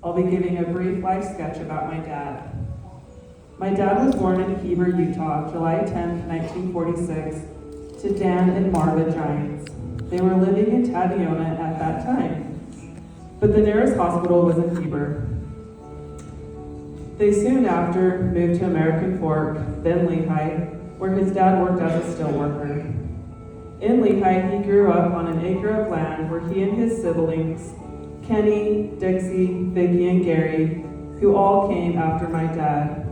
I'll be giving a brief life sketch about my dad. My dad was born in Heber, Utah, July 10, 1946, to Dan and Marva Giants. They were living in Taviona at that time, but the nearest hospital was in Heber. They soon after moved to American Fork, then Lehigh, where his dad worked as a steelworker. In Lehigh, he grew up on an acre of land where he and his siblings, Kenny, Dixie, Vicki, and Gary, who all came after my dad,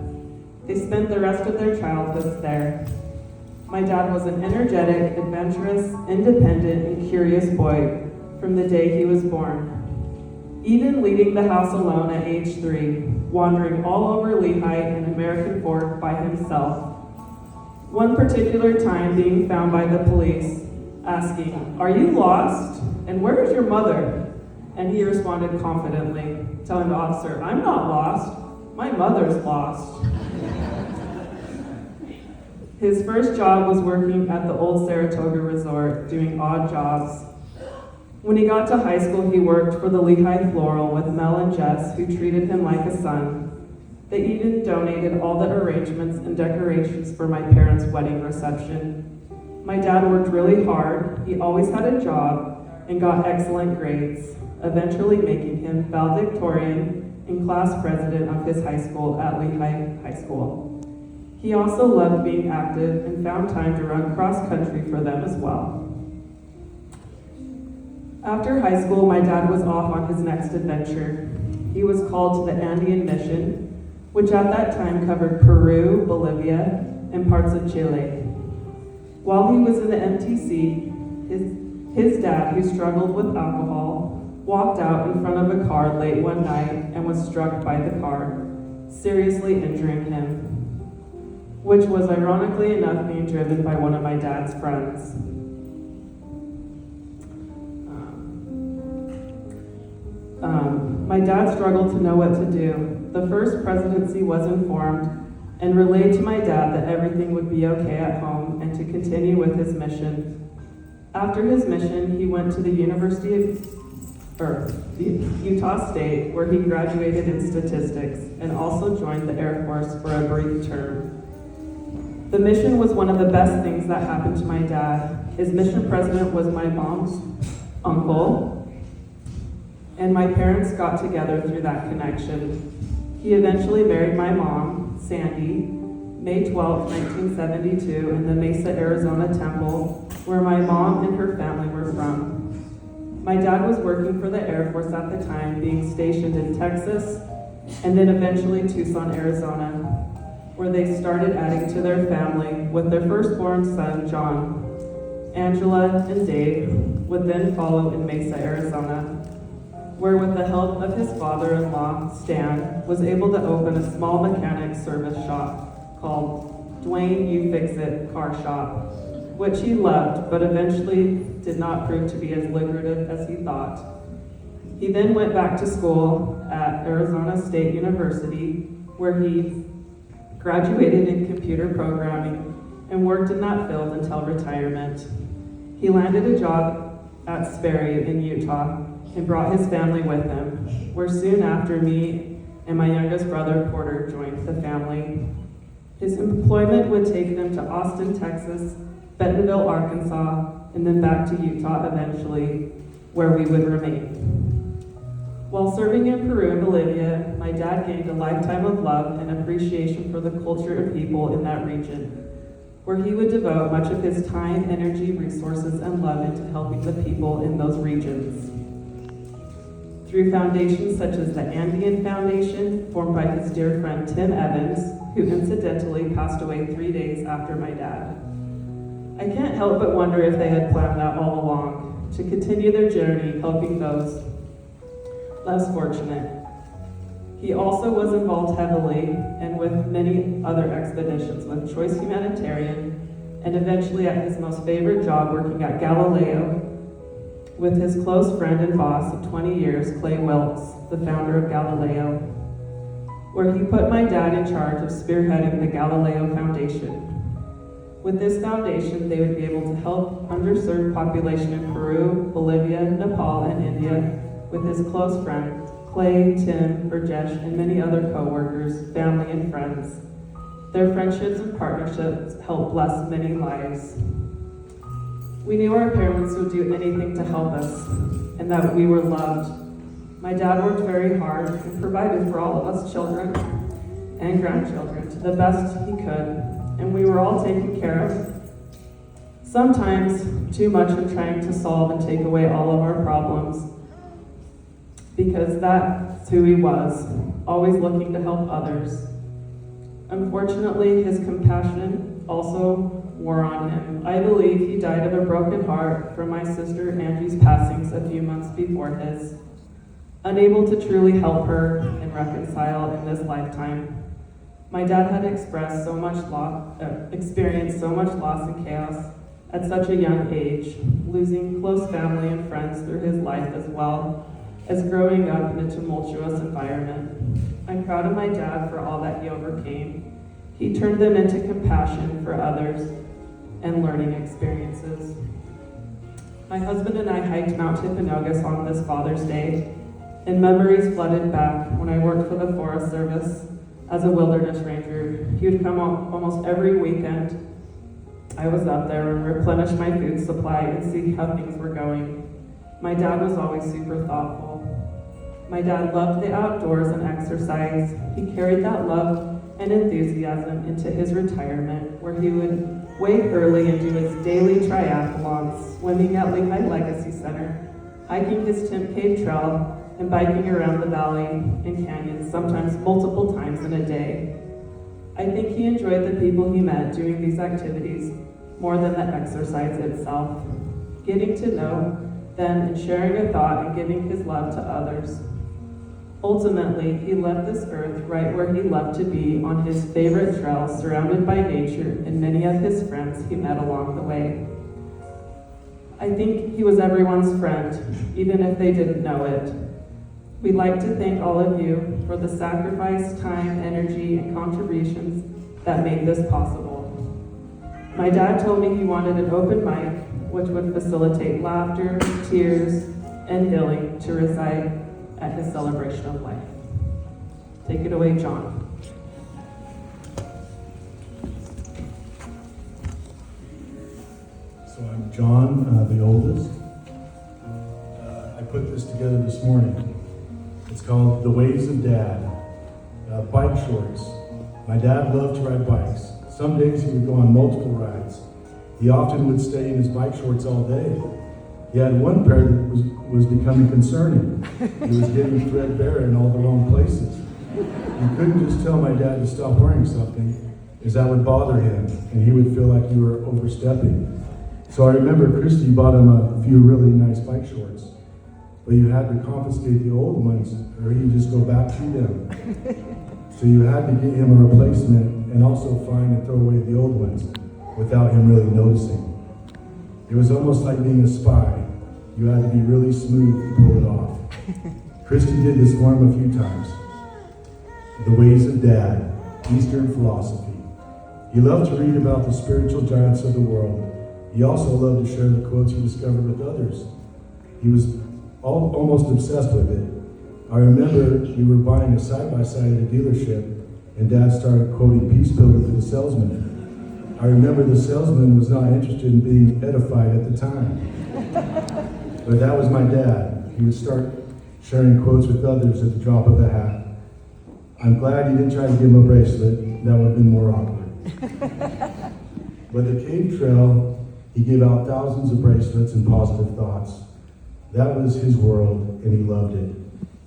they spent the rest of their childhoods there. My dad was an energetic, adventurous, independent, and curious boy from the day he was born. Even leaving the house alone at age 3, wandering all over Lehigh and American Fork by himself. One particular time being found by the police, asking, "Are you lost? And where is your mother?" And he responded confidently, telling the officer, "I'm not lost, my mother's lost." His first job was working at the old Saratoga Resort, doing odd jobs. When he got to high school, he worked for the Lehigh Floral with Mel and Jess, who treated him like a son. They even donated all the arrangements and decorations for my parents' wedding reception. My dad worked really hard, he always had a job, and got excellent grades, eventually making him valedictorian and class president of his high school at Lehigh High School. He also loved being active and found time to run cross country for them as well. After high school, my dad was off on his next adventure. He was called to the Andean Mission, which at that time covered Peru, Bolivia, and parts of Chile. While he was in the MTC, his dad, who struggled with alcohol, walked out in front of a car late one night and was struck by the car, seriously injuring him, which was ironically enough being driven by one of my dad's friends. My dad struggled to know what to do. The first presidency was informed and relayed to my dad that everything would be okay at home and to continue with his mission. After his mission, he went to the Utah State, where he graduated in statistics and also joined the Air Force for a brief term. The mission was one of the best things that happened to my dad. His mission president was my mom's uncle, and my parents got together through that connection. He eventually married my mom, Sandy, May 12, 1972, in the Mesa, Arizona temple, where my mom and her family were from. My dad was working for the Air Force at the time, being stationed in Texas, and then eventually Tucson, Arizona, where they started adding to their family with their firstborn son, John. Angela and Dave would then follow in Mesa, Arizona, where with the help of his father-in-law, Stan, was able to open a small mechanic service shop called Duane You Fix It Car Shop, which he loved, but eventually did not prove to be as lucrative as he thought. He then went back to school at Arizona State University, where he graduated in computer programming and worked in that field until retirement. He landed a job at Sperry in Utah and brought his family with him, where soon after me and my youngest brother Porter joined the family. His employment would take them to Austin, Texas, Bentonville, Arkansas, and then back to Utah eventually, where we would remain. While serving in Peru and Bolivia, my dad gained a lifetime of love and appreciation for the culture and people in that region, where he would devote much of his time, energy, resources, and love into helping the people in those regions. Through foundations such as the Andean Foundation, formed by his dear friend Tim Evans, who incidentally passed away 3 days after my dad. I can't help but wonder if they had planned that all along, to continue their journey helping those less fortunate. He also was involved heavily and with many other expeditions with Choice Humanitarian, and eventually at his most favorite job working at Galileo with his close friend and boss of 20 years, Clay Welts, the founder of Galileo, where he put my dad in charge of spearheading the Galileo Foundation. With this foundation, they would be able to help underserved population in Peru, Bolivia, Nepal, and India with his close friend, Clay, Tim, Burjesh, and many other co-workers, family, and friends. Their friendships and partnerships helped bless many lives. We knew our parents would do anything to help us, and that we were loved. My dad worked very hard and provided for all of us children and grandchildren to the best he could, and we were all taken care of. Sometimes too much in trying to solve and take away all of our problems, because that's who he was, always looking to help others. Unfortunately, his compassion also wore on him. I believe he died of a broken heart from my sister Angie's passings a few months before his, unable to truly help her and reconcile in this lifetime. My dad had experienced so much loss and chaos at such a young age, losing close family and friends through his life as well as growing up in a tumultuous environment. I'm proud of my dad for all that he overcame. He turned them into compassion for others and learning experiences. My husband and I hiked Mount Timpanogos on this Father's Day, and memories flooded back when I worked for the Forest Service as a wilderness ranger. He would come almost every weekend. I was up there and replenish my food supply and see how things were going. My dad was always super thoughtful. My dad loved the outdoors and exercise. He carried that love and enthusiasm into his retirement, where he would wake early and do his daily triathlons, swimming at Lehigh Legacy Center, hiking his Timp Cave Trail, and biking around the valley and canyons, sometimes multiple times in a day. I think he enjoyed the people he met doing these activities more than the exercise itself, getting to know them and sharing a thought and giving his love to others. Ultimately, he left this earth right where he loved to be, on his favorite trail, surrounded by nature and many of his friends he met along the way. I think he was everyone's friend, even if they didn't know it. We'd like to thank all of you for the sacrifice, time, energy, and contributions that made this possible. My dad told me he wanted an open mic, which would facilitate laughter, tears, and healing to reside at his celebration of life. Take it away, John. So I'm John, the oldest. I put this together this morning. It's called The Ways of Dad. Bike shorts. My dad loved to ride bikes. Some days he would go on multiple rides. He often would stay in his bike shorts all day. He had one pair that was becoming concerning. He was getting threadbare in all the wrong places. You couldn't just tell my dad to stop wearing something, as that would bother him, and he would feel like you were overstepping. So I remember Christy bought him a few really nice bike shorts, but you had to confiscate the old ones, or he'd just go back to them. So you had to get him a replacement and also find and throw away the old ones without him really noticing. It was almost like being a spy. You had to be really smooth to pull it off. Christy did this for him a few times. The Ways of Dad, Eastern philosophy. He loved to read about the spiritual giants of the world. He also loved to share the quotes he discovered with others. He was almost obsessed with it. I remember we were buying a side-by-side at a dealership, and Dad started quoting Peace Builder to the salesman. I remember the salesman was not interested in being edified at the time. But that was my dad. He would start sharing quotes with others at the drop of a hat. I'm glad he didn't try to give him a bracelet. That would have been more awkward. But the cave trail, he gave out thousands of bracelets and positive thoughts. That was his world, and he loved it.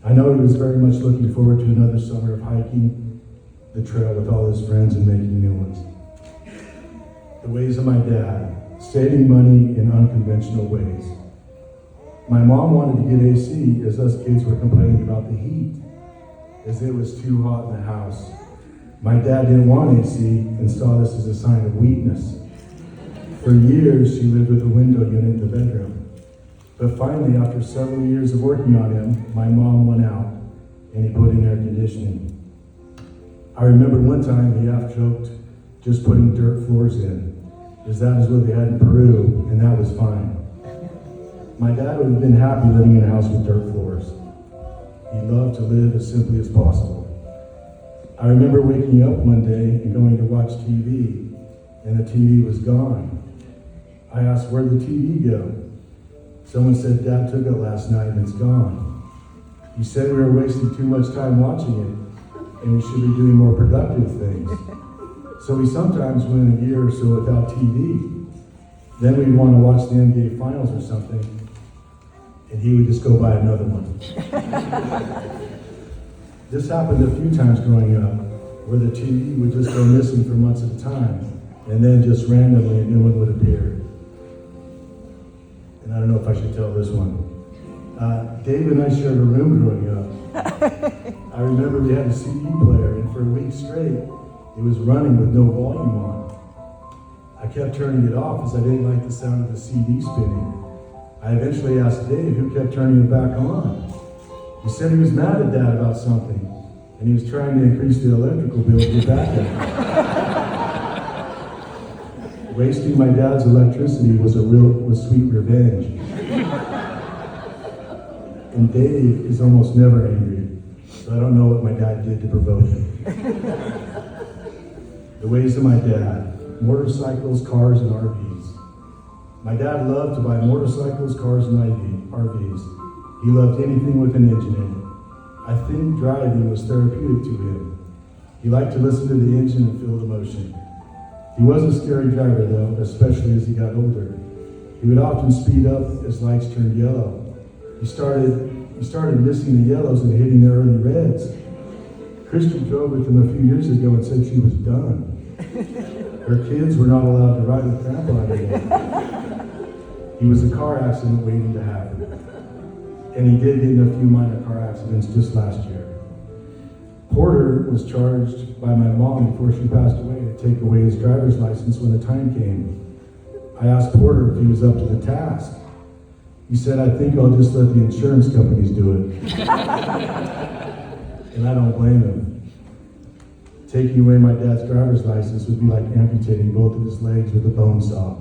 I know he was very much looking forward to another summer of hiking the trail with all his friends and making new ones. The ways of my dad, saving money in unconventional ways. My mom wanted to get AC as us kids were complaining about the heat, as it was too hot in the house. My dad didn't want AC and saw this as a sign of weakness. For years, she lived with a window unit in the bedroom. But finally, after several years of working on him, my mom went out and he put in air conditioning. I remember one time he half joked just putting dirt floors in, as that is what they had in Peru, and that was fine. My dad would have been happy living in a house with dirt floors. He loved to live as simply as possible. I remember waking up one day and going to watch TV, and the TV was gone. I asked, where'd the TV go? Someone said, Dad took it last night and it's gone. He said we were wasting too much time watching it, and we should be doing more productive things. So we sometimes went a year or so without TV. Then we'd want to watch the NBA Finals or something, and he would just go buy another one. This happened a few times growing up, where the TV would just go missing for months at a time, and then just randomly a new one would appear. And I don't know if I should tell this one. Dave and I shared a room growing up. I remember we had a CD player, and for a week straight, it was running with no volume on. I kept turning it off as I didn't like the sound of the CD spinning. I eventually asked Dave, who kept turning it back on. He said he was mad at Dad about something, and he was trying to increase the electrical bill to get back at him. Wasting my dad's electricity was sweet revenge. And Dave is almost never angry, so I don't know what my dad did to provoke him. The ways of my dad: motorcycles, cars, and RVs. My dad loved to buy motorcycles, cars, and RVs. He loved anything with an engine in it. I think driving was therapeutic to him. He liked to listen to the engine and feel the motion. He was a scary driver though, especially as he got older. He would often speed up as lights turned yellow. He started missing the yellows and hitting the early reds. Christy drove with him a few years ago and said she was done. Her kids were not allowed to ride with Grandpa anymore. He was a car accident waiting to happen. And he did get in a few minor car accidents just last year. Porter was charged by my mom before she passed away to take away his driver's license when the time came. I asked Porter if he was up to the task. He said, I think I'll just let the insurance companies do it. And I don't blame him. Taking away my dad's driver's license would be like amputating both of his legs with a bone saw.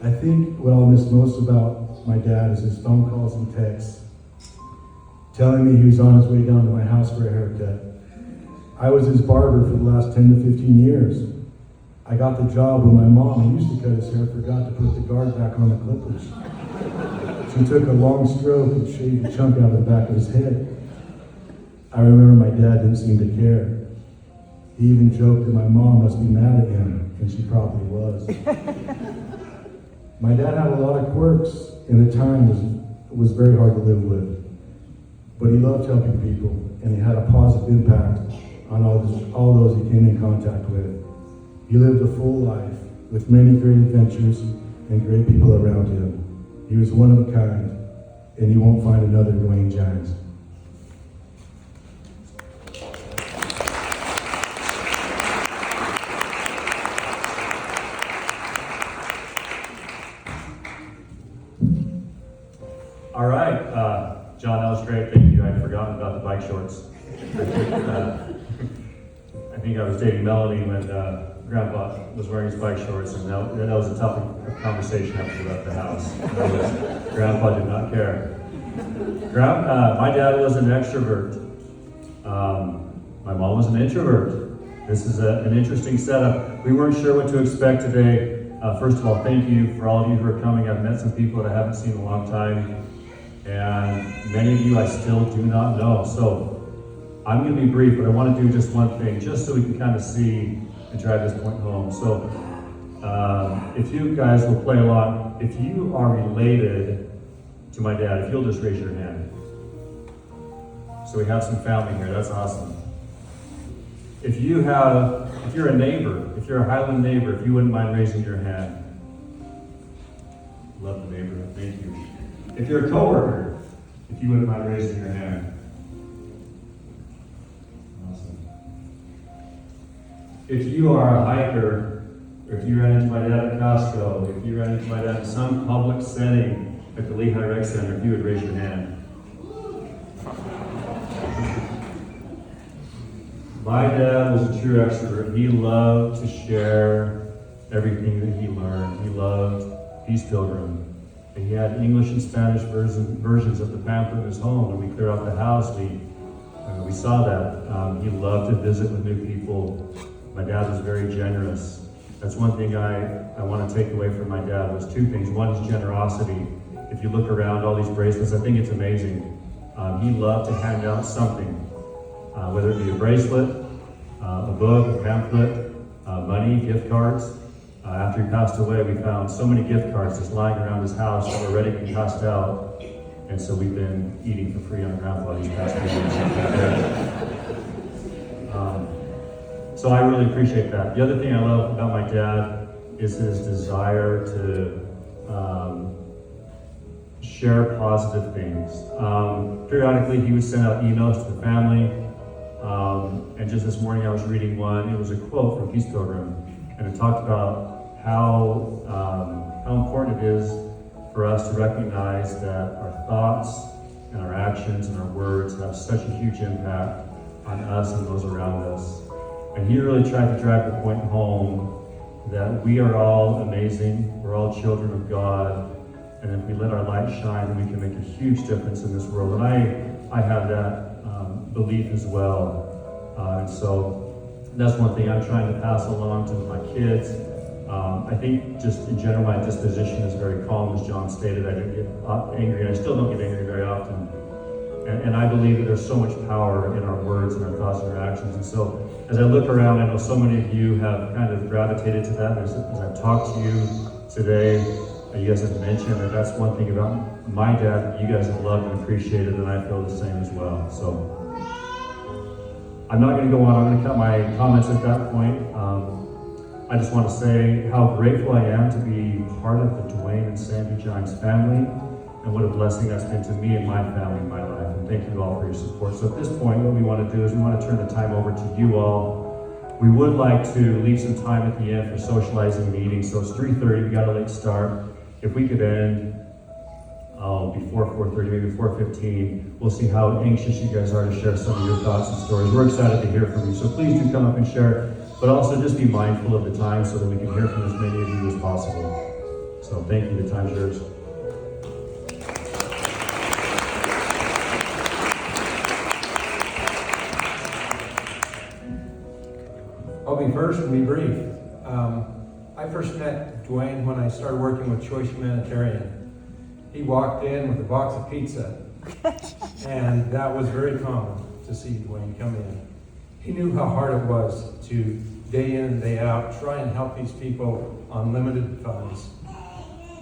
I think what I'll miss most about my dad is his phone calls and texts, telling me he was on his way down to my house for a haircut. I was his barber for the last 10 to 15 years. I got the job when my mom, who used to cut his hair, forgot to put the guard back on the clippers. She took a long stroke and shaved a chunk out of the back of his head. I remember my dad didn't seem to care. He even joked that my mom must be mad at him, and she probably was. My dad had a lot of quirks, and at times was very hard to live with. But he loved helping people, and he had a positive impact on all those he came in contact with. He lived a full life with many great adventures and great people around him. He was one of a kind, and you won't find another Duane Giants. All right, John, that was great. Thank you. I'd forgotten about the bike shorts. I think I was dating Melanie when Grandpa was wearing his bike shorts, and that was a tough conversation after we left the house. Grandpa did not care. My dad was an extrovert. My mom was an introvert. This is an interesting setup. We weren't sure what to expect today. First of all, thank you for all of you who are coming. I've met some people that I haven't seen in a long time, and many of you I still do not know. So I'm going to be brief, but I want to do just one thing, just so we can kind of see and drive this point home. So if you guys will play along, if you are related to my dad, if you'll just raise your hand. So we have some family here, that's awesome. If you're a neighbor, if you're a Highland neighbor, if you wouldn't mind raising your hand. Love the neighborhood, thank you. If you're a coworker, if you wouldn't mind raising your hand. Awesome. If you are a hiker, or if you ran into my dad at Costco, if you ran into my dad in some public setting at the Lehigh Rec Center, if you would raise your hand. My dad was a true extrovert. He loved to share everything that he learned. He loved Peace Pilgrim. And he had English and Spanish versions of the pamphlet in his home. When we cleared out the house, we saw that. He loved to visit with new people. My dad was very generous. That's one thing I want to take away from my dad was two things. One is generosity. If you look around all these bracelets, I think it's amazing. He loved to hand out something, whether it be a bracelet, a book, a pamphlet, money, gift cards. After he passed away, we found so many gift cards just lying around his house that were ready to be passed out. And so we've been eating for free on Grandpa these past few years. So I really appreciate that. The other thing I love about my dad is his desire to share positive things. Periodically, he would send out emails to the family. And just this morning, I was reading one. It was a quote from Peace Pilgrim, and it talked about how important it is for us to recognize that our thoughts and our actions and our words have such a huge impact on us and those around us. And he really tried to drive the point home that we are all amazing, we're all children of God, and if we let our light shine, then we can make a huge difference in this world. And I have that belief as well. And so that's one thing I'm trying to pass along to my kids. I think just in general, my disposition is very calm, as John stated. I didn't get angry, and I still don't get angry very often. And I believe that there's so much power in our words and our thoughts and our actions. And so as I look around, I know so many of you have kind of gravitated to that. As I've talked to you today, you guys have mentioned that that's one thing about my dad that you guys have loved and appreciated, and I feel the same as well. So I'm not going to go on. I'm going to cut my comments at that point. I just want to say how grateful I am to be part of the Duane and Sandy Giants family, and what a blessing that's been to me and my family in my life. And thank you all for your support. So at this point, what we want to do is we want to turn the time over to you all. We would like to leave some time at the end for socializing meetings. So it's 3:30, we got a late start. If we could end before 4:30, maybe 4:15, we'll see how anxious you guys are to share some of your thoughts and stories. We're excited to hear from you. So please do come up and share. But also just be mindful of the time so that we can hear from as many of you as possible. So thank you, the time's yours. I'll be first and be brief. I first met Duane when I started working with Choice Humanitarian. He walked in with a box of pizza, and that was very common to see Duane come in. He knew how hard it was to day in and day out try and help these people on limited funds.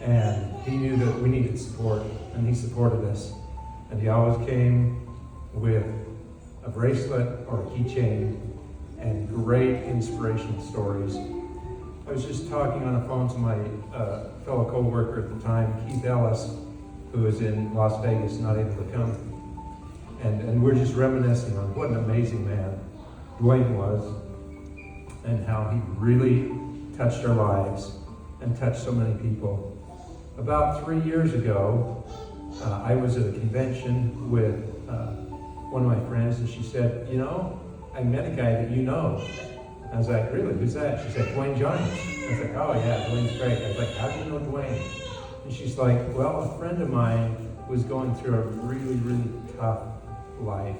And he knew that we needed support, and he supported us. And he always came with a bracelet or a keychain and great inspirational stories. I was just talking on the phone to my fellow co-worker at the time, Keith Ellis, who was in Las Vegas, not able to come. And we're just reminiscing on what an amazing man Duane was, and how he really touched our lives and touched so many people. About 3 years ago, I was at a convention with one of my friends, and she said, "You know, I met a guy that you know." I was like, "Really? Who's that?" She said, "Duane Giants." I was like, "Oh yeah, Duane's great." I was like, "How do you know Duane?" And she's like, "Well, a friend of mine was going through a really, really tough life,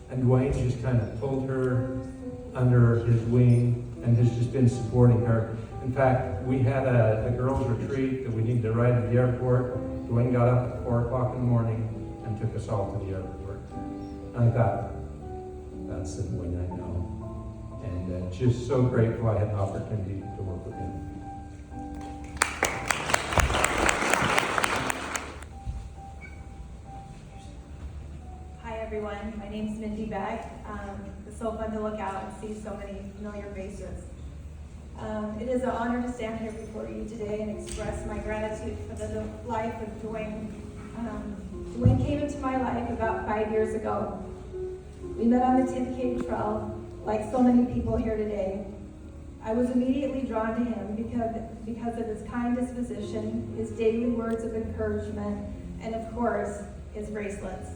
and Duane just kind of pulled her under his wing and has just been supporting her. In fact, we had a girls' retreat that we needed to ride to the airport. Duane got up at 4 o'clock in the morning and took us all to the airport." And I thought, that's the Duane I know. And just so grateful I had an opportunity to work with him. Hi everyone, my name's Mindy Beck. It's so fun to look out and see so many familiar faces. It is an honor to stand here before you today and express my gratitude for the life of Duane. Duane came into my life about 5 years ago. We met on the 10th Cave Trail, like so many people here today. I was immediately drawn to him because of his kind disposition, his daily words of encouragement, and of course, his bracelets.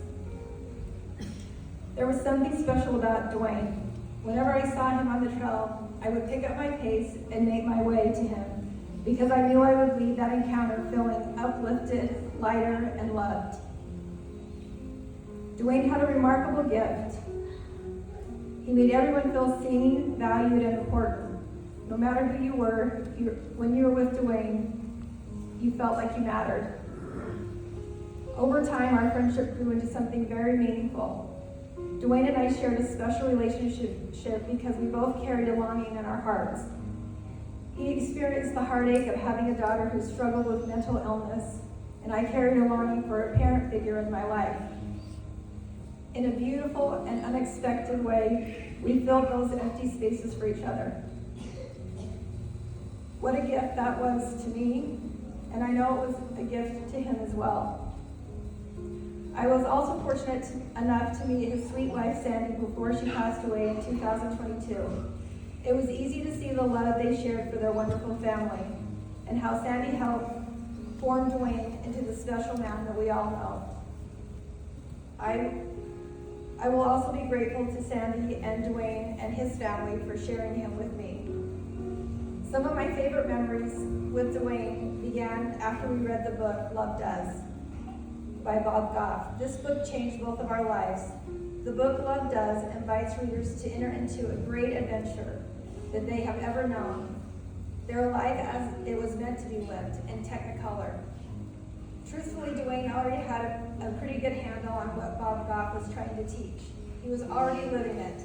There was something special about Duane. Whenever I saw him on the trail, I would pick up my pace and make my way to him. because I knew I would leave that encounter feeling uplifted, lighter, and loved. Duane had a remarkable gift. He made everyone feel seen, valued, and important. No matter who you were, when you were with Duane, you felt like you mattered. Over time, our friendship grew into something very meaningful. Duane and I shared a special relationship because we both carried a longing in our hearts. He experienced the heartache of having a daughter who struggled with mental illness, and I carried a longing for a parent figure in my life. In a beautiful and unexpected way, we filled those empty spaces for each other. What a gift that was to me, and I know it was a gift to him as well. I was also fortunate enough to meet his sweet wife, Sandy, before she passed away in 2022. It was easy to see the love they shared for their wonderful family, and how Sandy helped form Duane into the special man that we all know. I will also be grateful to Sandy and Duane and his family for sharing him with me. Some of my favorite memories with Duane began after we read the book, Love Does, by Bob Goff. This book changed both of our lives. The book, Love Does, invites readers to enter into a great adventure that they have ever known. Their life as it was meant to be lived in Technicolor. Truthfully, Duane already had a pretty good handle on what Bob Goff was trying to teach. He was already living it,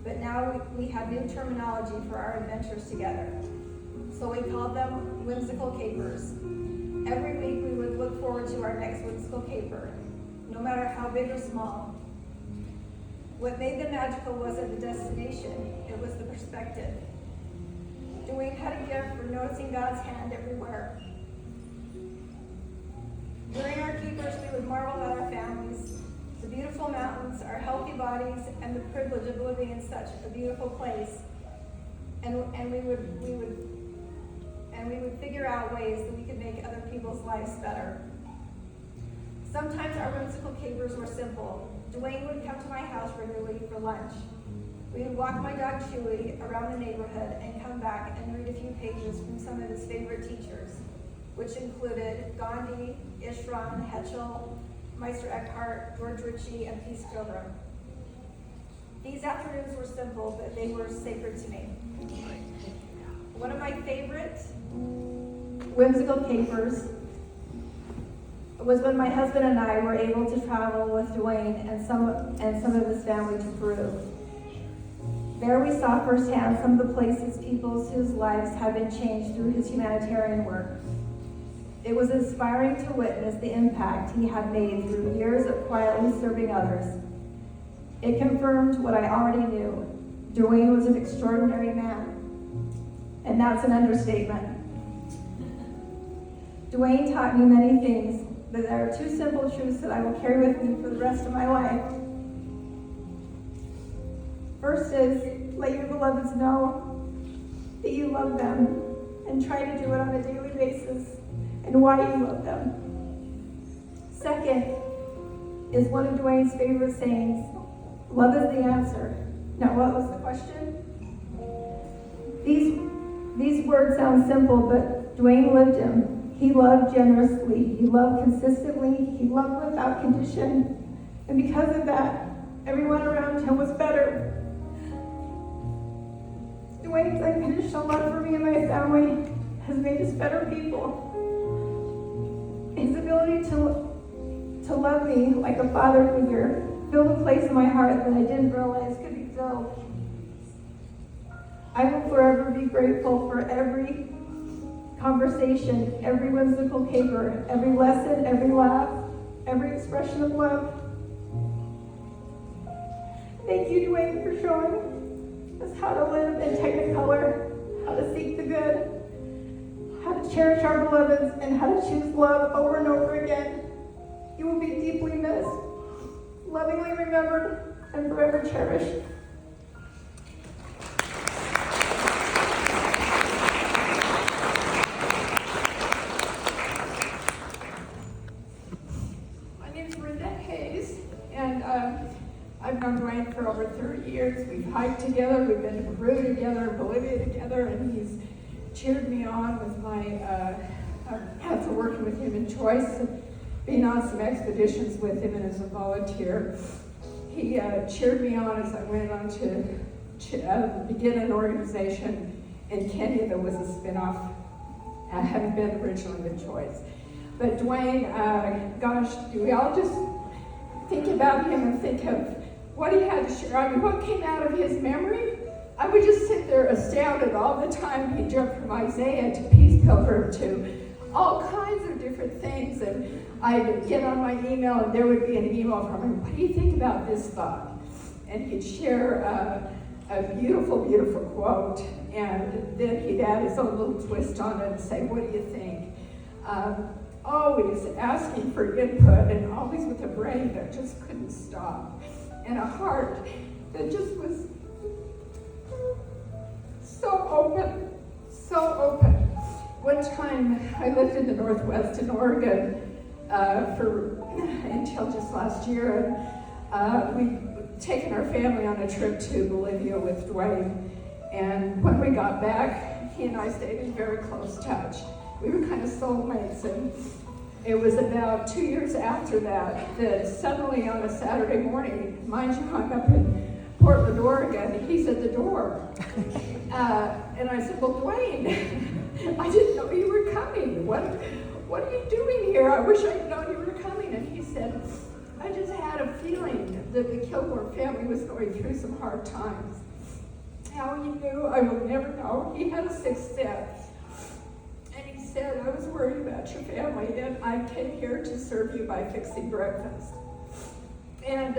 but now we had new terminology for our adventures together. So we called them whimsical capers. Every week we would look forward to our next whimsical caper, no matter how big or small. What made them magical wasn't the destination, it was the perspective. Duane had a gift for noticing God's hand everywhere. During our keepers, we would marvel at our families, the beautiful mountains, our healthy bodies, and the privilege of living in such a beautiful place. And we would figure out ways that we could make other people's lives better. Sometimes our whimsical capers were simple. Duane would come to my house regularly for lunch. We would walk my dog Chewy around the neighborhood and come back and read a few pages from some of his favorite teachers, which included Gandhi, Ishram, Heschel, Meister Eckhart, George Ritchie, and Peace Pilgrim. These afternoons were simple, but they were sacred to me. One of my favorite whimsical capers was when my husband and I were able to travel with Duane and some of his family to Peru. There we saw firsthand some of the places people whose lives had been changed through his humanitarian work. It was inspiring to witness the impact he had made through years of quietly serving others. It confirmed what I already knew. Duane was an extraordinary man. And that's an understatement. Duane taught me many things, but there are two simple truths that I will carry with me for the rest of my life. First is, let your beloveds know that you love them, and try to do it on a daily basis, and why you love them. Second is one of Duane's favorite sayings, love is the answer. Now, what was the question? These words sound simple, but Duane lived them. He loved generously, he loved consistently, he loved without condition, and because of that, everyone around him was better. Duane's unconditional love for me and my family has made us better people. His ability to love me like a father figure filled a place in my heart that I didn't realize could be filled. I will forever be grateful for every conversation, every whimsical caper, every lesson, every laugh, every expression of love. Thank you, Duane, for showing us how to live in Technicolor, how to seek the good, how to cherish our beloveds, and how to choose love over and over again. You will be deeply missed, lovingly remembered, and forever cherished. I've known Duane for over 30 years. We've hiked together, we've been to Peru together, Bolivia together, and he's cheered me on with my after working with him in Choice, and being on some expeditions with him and as a volunteer. He cheered me on as I went on to begin an organization in Kenya that was a spinoff, having been originally with Choice. But Duane, gosh, do we all just think about him and think of what he had to share? I mean, what came out of his memory? I would just sit there astounded all the time. He jumped from Isaiah to Peace Pilgrim to all kinds of different things. And I'd get on my email and there would be an email from him. What do you think about this thought? And he'd share a beautiful, beautiful quote. And then he'd add his own little twist on it and say, what do you think? Always asking for input and always with a brain that just couldn't stop. And a heart that just was so open, so open. One time I lived in the Northwest in Oregon until just last year, and we'd taken our family on a trip to Bolivia with Duane. And when we got back, he and I stayed in very close touch. We were kind of soulmates, and it was about 2 years after that suddenly on a Saturday morning, mind you, I'm up in Portland, Oregon, he's at the door. And I said, well, Duane, I didn't know you were coming. What are you doing here? I wish I'd known you were coming. And he said, I just had a feeling that the Kilgore family was going through some hard times. How he knew, I will never know. He had a sixth sense. And he said, I was worried about your family, and I came here to serve you by fixing breakfast. And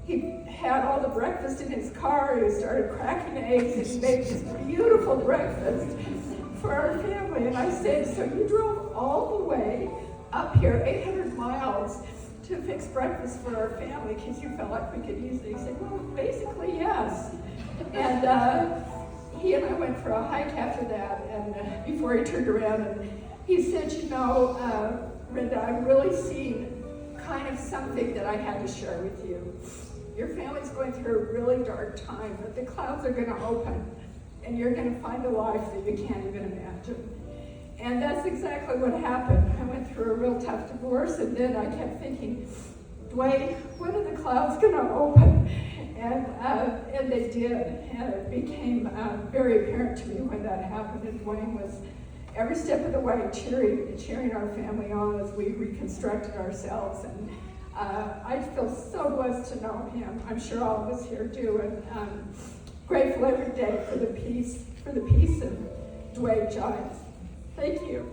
he had all the breakfast in his car. He started cracking eggs, and he made this beautiful breakfast for our family. And I said, so you drove all the way up here, 800 miles, to fix breakfast for our family because you felt like we could use it? He said, well, basically, yes. And he and I went for a hike after that, and before he turned around, and he said, you know, Brenda, I've really seen kind of something that I had to share with you. Your family's going through a really dark time, but the clouds are going to open, and you're going to find a life that you can't even imagine. And that's exactly what happened. I went through a real tough divorce, and then I kept thinking, Duane, when are the clouds going to open? And they did, and it became very apparent to me when that happened. And Duane was every step of the way cheering our family on as we reconstructed ourselves. And I feel so blessed to know him. I'm sure all of us here do, and I'm grateful every day for the peace of Duane Giles. Thank you.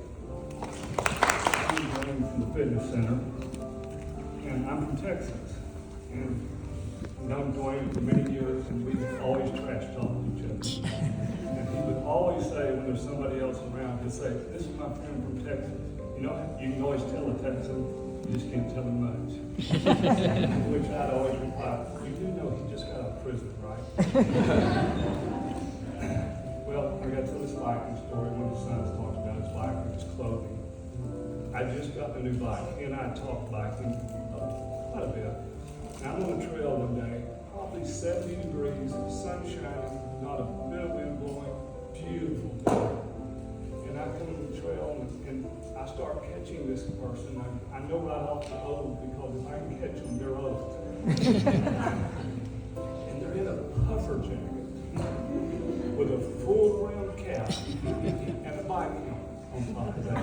I'm Duane from the Fitness Center, and I'm from Texas. And I've known Duane for many years, and we've always trash talked each other. And he would always say, when there's somebody else around, he'd say, this is my friend from Texas. You know, you can always tell a Texan, you just can't tell him much. Which I'd always reply, you do know he just got out of prison, right? Well, I got to this biking story. One of the sons talks about his bike and his clothing. I just got a new bike. He and I talked biking quite a bit. Now I'm on a trail one day, probably 70 degrees, sun shining, not a bit of wind blowing, beautiful day. And I come to the trail and I start catching this person. I know right off the old because if I can catch them, they're old. And they're in a puffer jacket with a full round cap and a bike on top of that.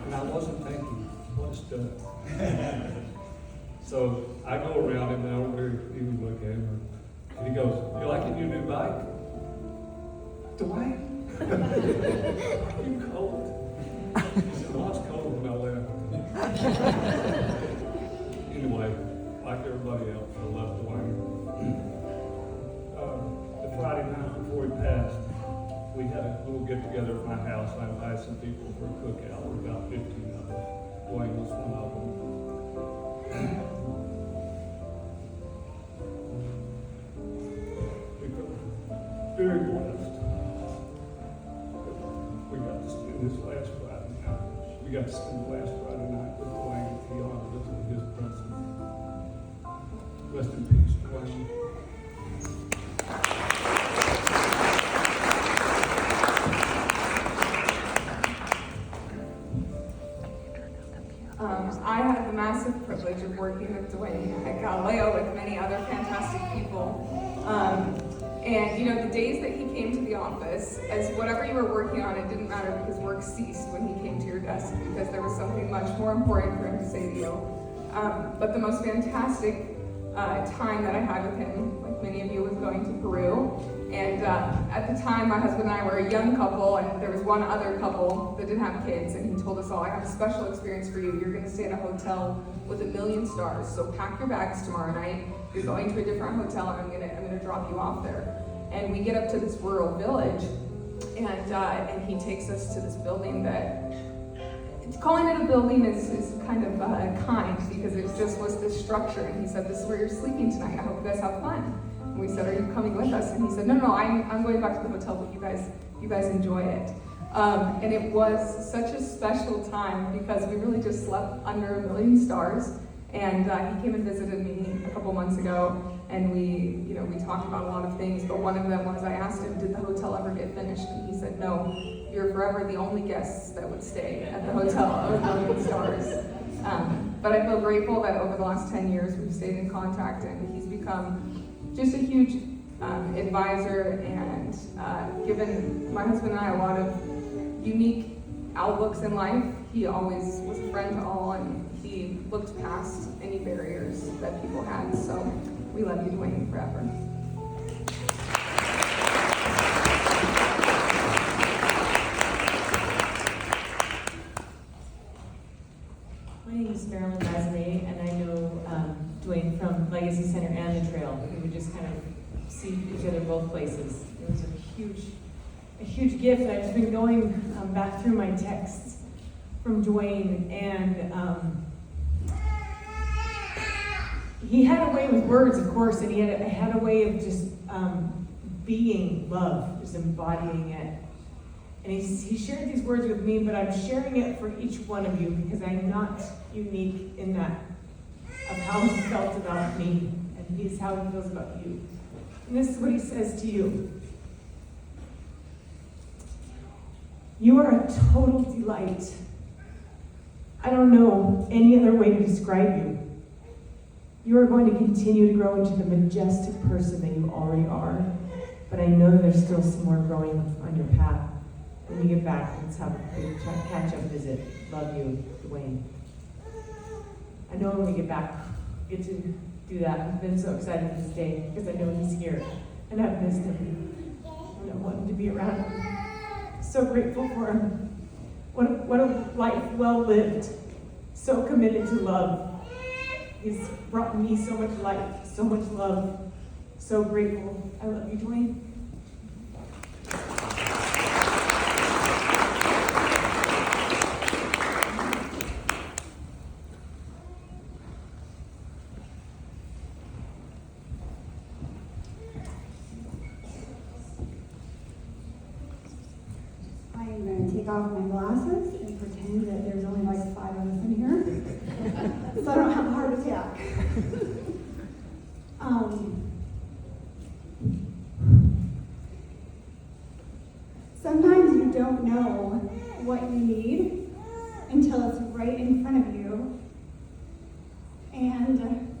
And I wasn't thinking, what a stud. So I go around him and I don't even look at him. And he goes, you liking your new bike? Duane? Are you cold? He said, well, I was cold when I left. Anyway, like everybody else, I love Duane. The Friday night before he passed, we had a little get-together at my house. I invited some people for a cookout. There were about 15 of us. Duane was one of them. Very blessed. We got to spend this last Friday night. We got to spend the last Friday night with Duane. He honored us in his presence. Rest in peace, Duane. I had the massive privilege of working with Duane at Galileo with many other fantastic people. And you know, the days that he came to the office, as whatever you were working on, it didn't matter because work ceased when he came to your desk because there was something much more important for him to say to you. But the most fantastic time that I had with him, like many of you, was going to Peru. And at the time, my husband and I were a young couple, and there was one other couple that didn't have kids, and he told us all, I have a special experience for you. You're gonna stay in a hotel with 1,000,000 stars, so pack your bags tomorrow night. You're going to a different hotel, and I'm gonna drop you off there. And we get up to this rural village, and he takes us to this building that, calling it a building is kind of kind, because it just was this structure, and he said, this is where you're sleeping tonight. I hope you guys have fun. And we said, are you coming with us? And he said, no, I'm going back to the hotel, but you guys enjoy it. And it was such a special time because we really just slept under 1,000,000 stars. And he came and visited me a couple months ago, and we talked about a lot of things, but one of them was I asked him, did the hotel ever get finished? And he said, no, you're forever the only guests that would stay at the hotel of 1,000,000 stars. But I feel grateful that over the last 10 years we've stayed in contact, and he's become just a huge advisor, and given my husband and I a lot of unique outlooks in life. He always was a friend to all, and he looked past any barriers that people had. So we love you, Duane, forever. My name is Marilyn Basney, and I know Duane from Legacy Center and the Trail. We would just kind of see each other both places. It was a huge gift. I've just been going back through my texts from Duane, and he had a way with words, of course, and he had a way of just being love, just embodying it. And he shared these words with me, but I'm sharing it for each one of you because I'm not unique in that of how he felt about me, and he's how he feels about you. And this is what he says to you. You are a total delight. I don't know any other way to describe you. You are going to continue to grow into the majestic person that you already are, but I know there's still some more growing on your path. When you get back, let's have a big catch-up visit. Love you, Duane. I know when we get back, get to do that. I've been so excited this day because I know he's here, and I've missed him. And I want him to be around him. So grateful for him. What a life well lived. So committed to love. He's brought me so much light, so much love. So grateful. I love you, Duane. I'm going to take off my glasses and pretend that there's only like 5 of us in here, so I don't have a heart attack. Sometimes you don't know what you need until it's right in front of you. And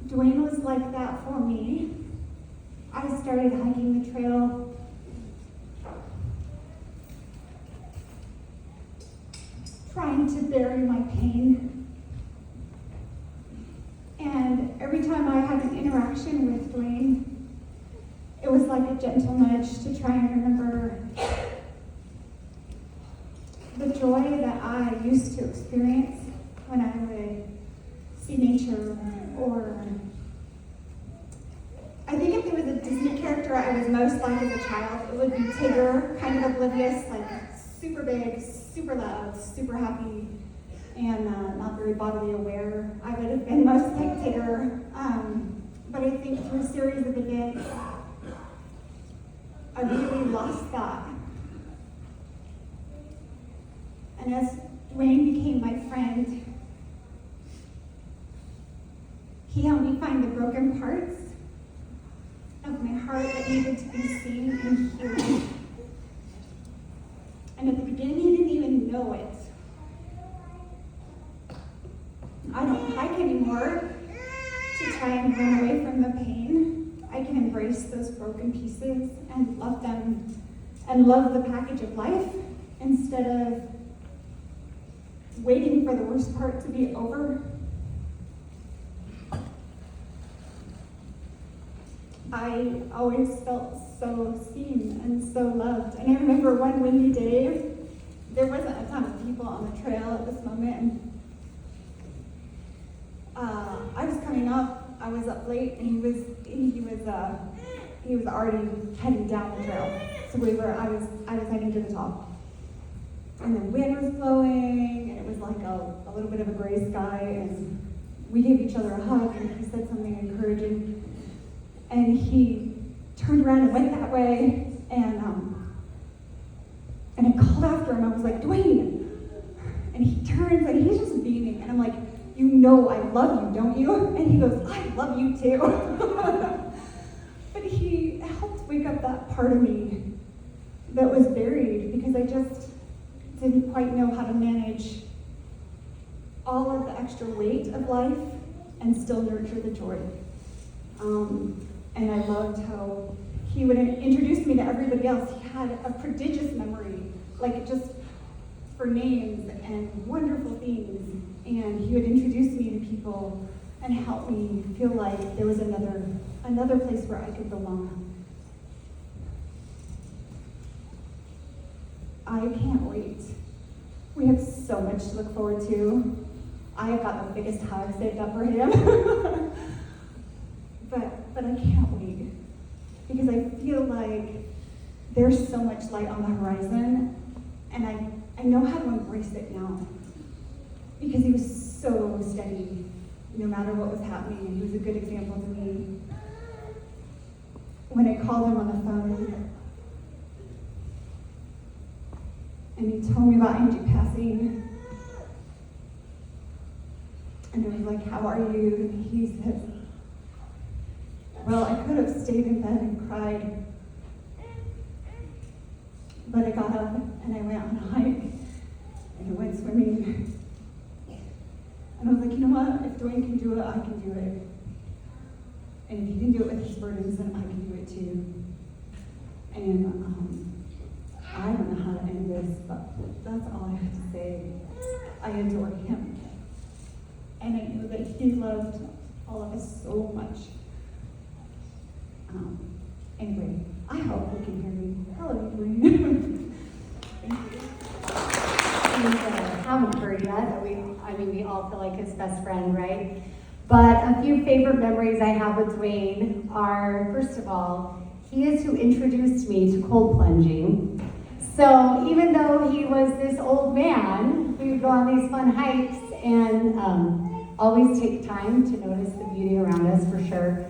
Duane was like that for me. I started hiking the trail trying to bury my pain. And every time I had an interaction with Duane, it was like a gentle nudge to try and remember the joy that I used to experience when I would see nature, or I think if there was a Disney character I was most like as a child, it would be Tigger, kind of oblivious, like super big, super loud, super happy, and not very bodily aware. I would have been most like Tigger, but I think through a series of events, I really lost that. And as Duane became my friend, he helped me find the broken parts of my heart that needed to be seen and healed. And at the beginning, he didn't even know it. I don't hike anymore to try and run away from the pain. I can embrace those broken pieces and love them and love the package of life instead of waiting for the worst part to be over. I always felt so seen and so loved. And I remember one windy day, there wasn't a ton of people on the trail at this moment. And, I was coming up, I was up late, and he was already heading down the trail. So I was heading to the top. And the wind was blowing, and it was like a little bit of a gray sky, and we gave each other a hug, and he said something encouraging. And he turned around and went that way, and I called after him. I was like, Duane! And he turns, and he's just beaming, and I'm like, you know I love you, don't you? And he goes, I love you too. But he helped wake up that part of me that was buried because I just didn't quite know how to manage all of the extra weight of life and still nurture the joy. And I loved how he would introduce me to everybody else. He had a prodigious memory, like just for names and wonderful things. And he would introduce me to people and help me feel like there was another place where I could belong. I can't wait. We have so much to look forward to. I have got the biggest hug saved up for him. But I can't wait because I feel like there's so much light on the horizon, and I know how to embrace it now because he was so steady no matter what was happening, and he was a good example to me. When I called him on the phone and he told me about Angie passing, and I was like, how are you? And he said, well, I could have stayed in bed and cried, but I got up and I went on a hike and I went swimming. And I was like, you know what? If Duane can do it, I can do it. And if he can do it with his burdens, then I can do it too. And I don't know how to end this, but that's all I have to say. I adore him. And I know that he loved all of us so much. Anyway, I hope we can hear me. Hello, Duane. Thank you. We haven't heard yet. We all feel like his best friend, right? But a few favorite memories I have with Duane are, first of all, he is who introduced me to cold plunging. So even though he was this old man, we would go on these fun hikes and always take time to notice the beauty around us, for sure.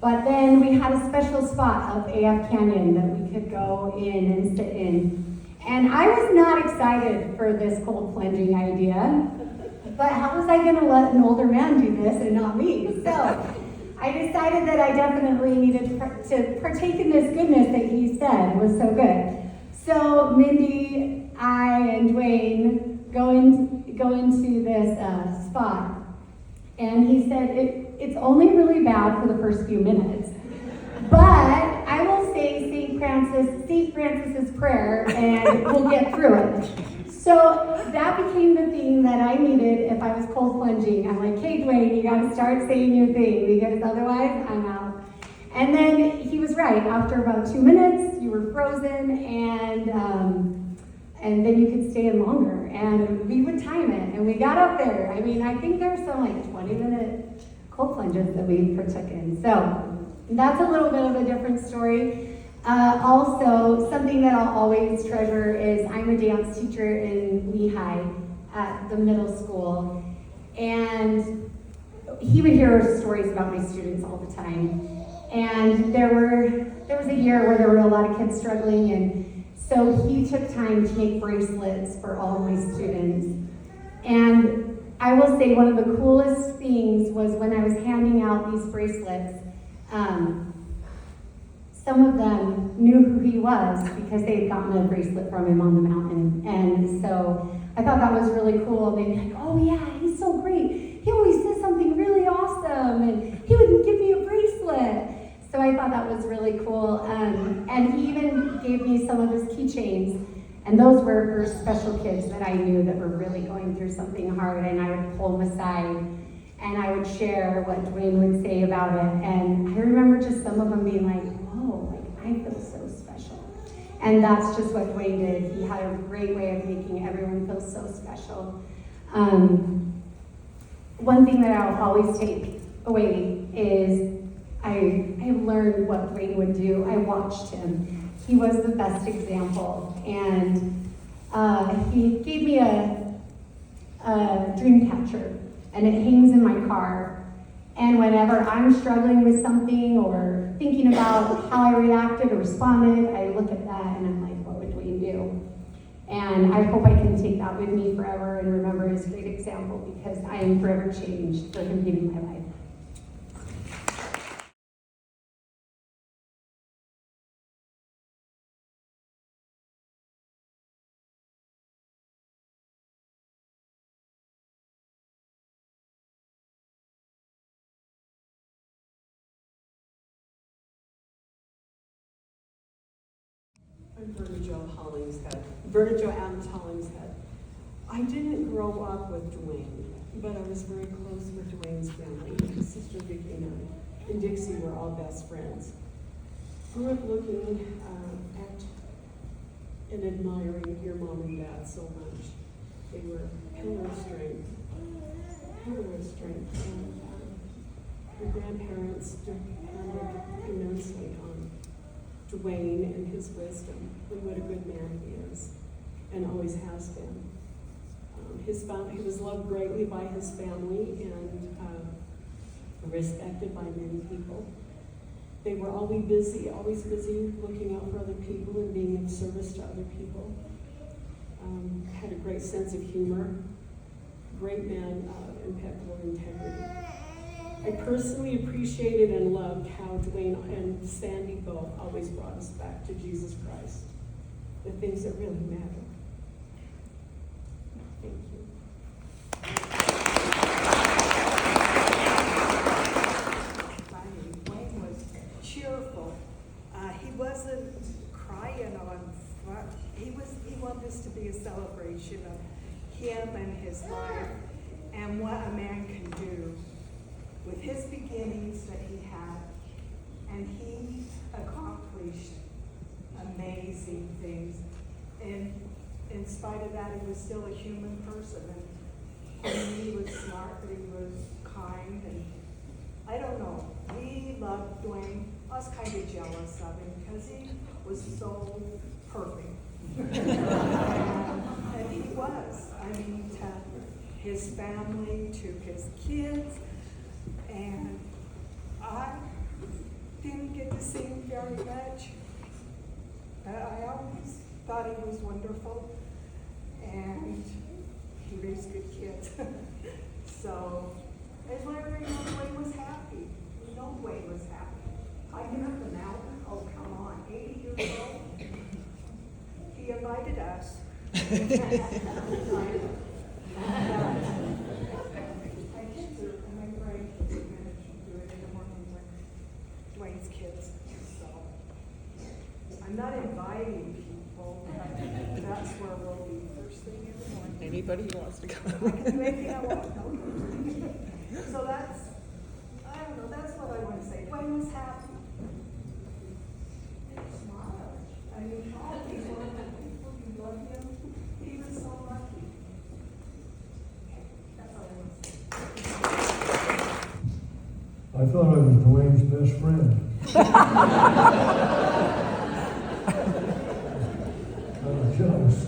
But then we had a special spot up AF Canyon that we could go in and sit in. And I was not excited for this cold plunging idea, but how was I gonna let an older man do this and not me? So I decided that I definitely needed to partake in this goodness that he said was so good. So Mindy, I, and Duane go into this spot, and he said, it's only really bad for the first few minutes. But I will say St. Francis's prayer, and we'll get through it. So that became the thing that I needed if I was cold plunging. I'm like, hey, Duane, you gotta start saying your thing, because otherwise I'm out. And then he was right. After about 2 minutes, you were frozen, and then you could stay in longer. And we would time it, and we got up there. I think there were some like 20-minute cold plunges that we partook in. So that's a little bit of a different story. Also, something that I'll always treasure is I'm a dance teacher in Lehigh at the middle school, and he would hear stories about my students all the time. And there was a year where there were a lot of kids struggling, and so he took time to make bracelets for all of my students. And I will say one of the coolest things was when I was handing out these bracelets, some of them knew who he was because they had gotten a bracelet from him on the mountain. And so I thought that was really cool. They'd be like, oh yeah, he's so great. He he always says something really awesome, and he would give me a bracelet. So I thought that was really cool. And he even gave me some of his keychains. And those were for special kids that I knew that were really going through something hard. And I would pull them aside and I would share what Duane would say about it. And I remember just some of them being like, whoa, like I feel so special. And that's just what Duane did. He had a great way of making everyone feel so special. One thing that I'll always take away is I have learned what Duane would do. I watched him. He was the best example. And he gave me a dream catcher, and it hangs in my car. And whenever I'm struggling with something or thinking about how I reacted or responded, I look at that and I'm like, what would Duane do? And I hope I can take that with me forever and remember his great example, because I am forever changed for him being in my life. I'm Verna Hollingshead. Verna Joanne Hollingshead. I didn't grow up with Duane, but I was very close with Duane's family. His sister Vicki and Dixie were all best friends. Grew up looking at and admiring your mom and dad so much. They were a pillar of strength. And your grandparents depended immensely on Duane and his wisdom, and what a good man he is, and always has been. He was loved greatly by his family and respected by many people. They were always busy looking out for other people and being of service to other people. Had a great sense of humor, great man of impeccable integrity. I personally appreciated and loved how Duane and Sandy both always brought us back to Jesus Christ, the things that really matter. Thank you. Duane was cheerful. He wasn't crying on front. He wanted this to be a celebration of him and his life and what a man can do with his beginnings that he had. And he accomplished amazing things. And in spite of that, he was still a human person. And he was smart, but he was kind. And I don't know, we loved Duane. I was kind of jealous of him because he was so perfect. and he was. I mean, to his family, to his kids. And I didn't get to see him very much. I always thought he was wonderful. And he raised good kids. So, as I remember, Duane was happy. You know Duane was happy. Hiking up the mountain, oh come on, 80 years old. He invited us. My kids are, and my grandkids are managed to do it in the morning with Duane's kids. So, I'm not inviting people, but that's where we'll be first thing in the morning. Anybody who wants to come. I can do anything I want. So that's, I don't know, that's what I want to say. Duane was happy. Smile. I mean, all these wonderful people, you love him. He was so lucky. That's all I want to say. I thought I was Duane's best friend. I was jealous.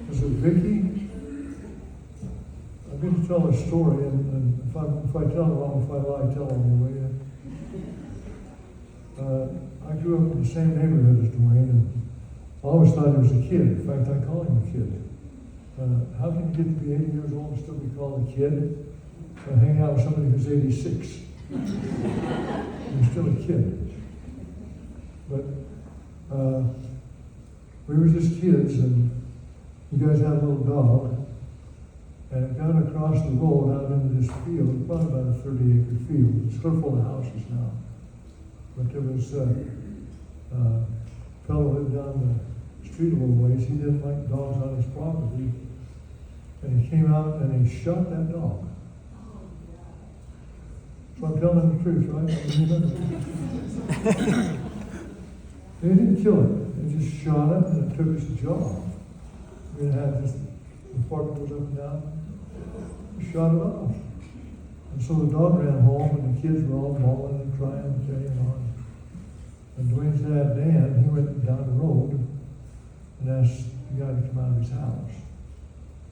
Was it Vicki? I'm going to tell a story, and if I tell it wrong, if I lie, tell me, will you? I grew up in the same neighborhood as Duane, and I always thought he was a kid. In fact, I call him a kid. How can you get to be 80 years old and still be called a kid? Hang out with somebody who's 86. You're still a kid. But we were just kids, and you guys had a little dog, And it got across the road out into this field, probably about a 30-acre field. It's still full of houses now. But there was a fellow who lived down the street a little ways. He didn't like dogs on his property. And he came out and he shot that dog. So I'm telling the truth, right? They didn't kill it. They just shot it and it took his jaw. It had this, the part that goes up and down. Shot it off. And so the dog ran home and the kids were all bawling and crying and carrying on. And Duane's dad, Dan, he went down the road and asked the guy to come out of his house.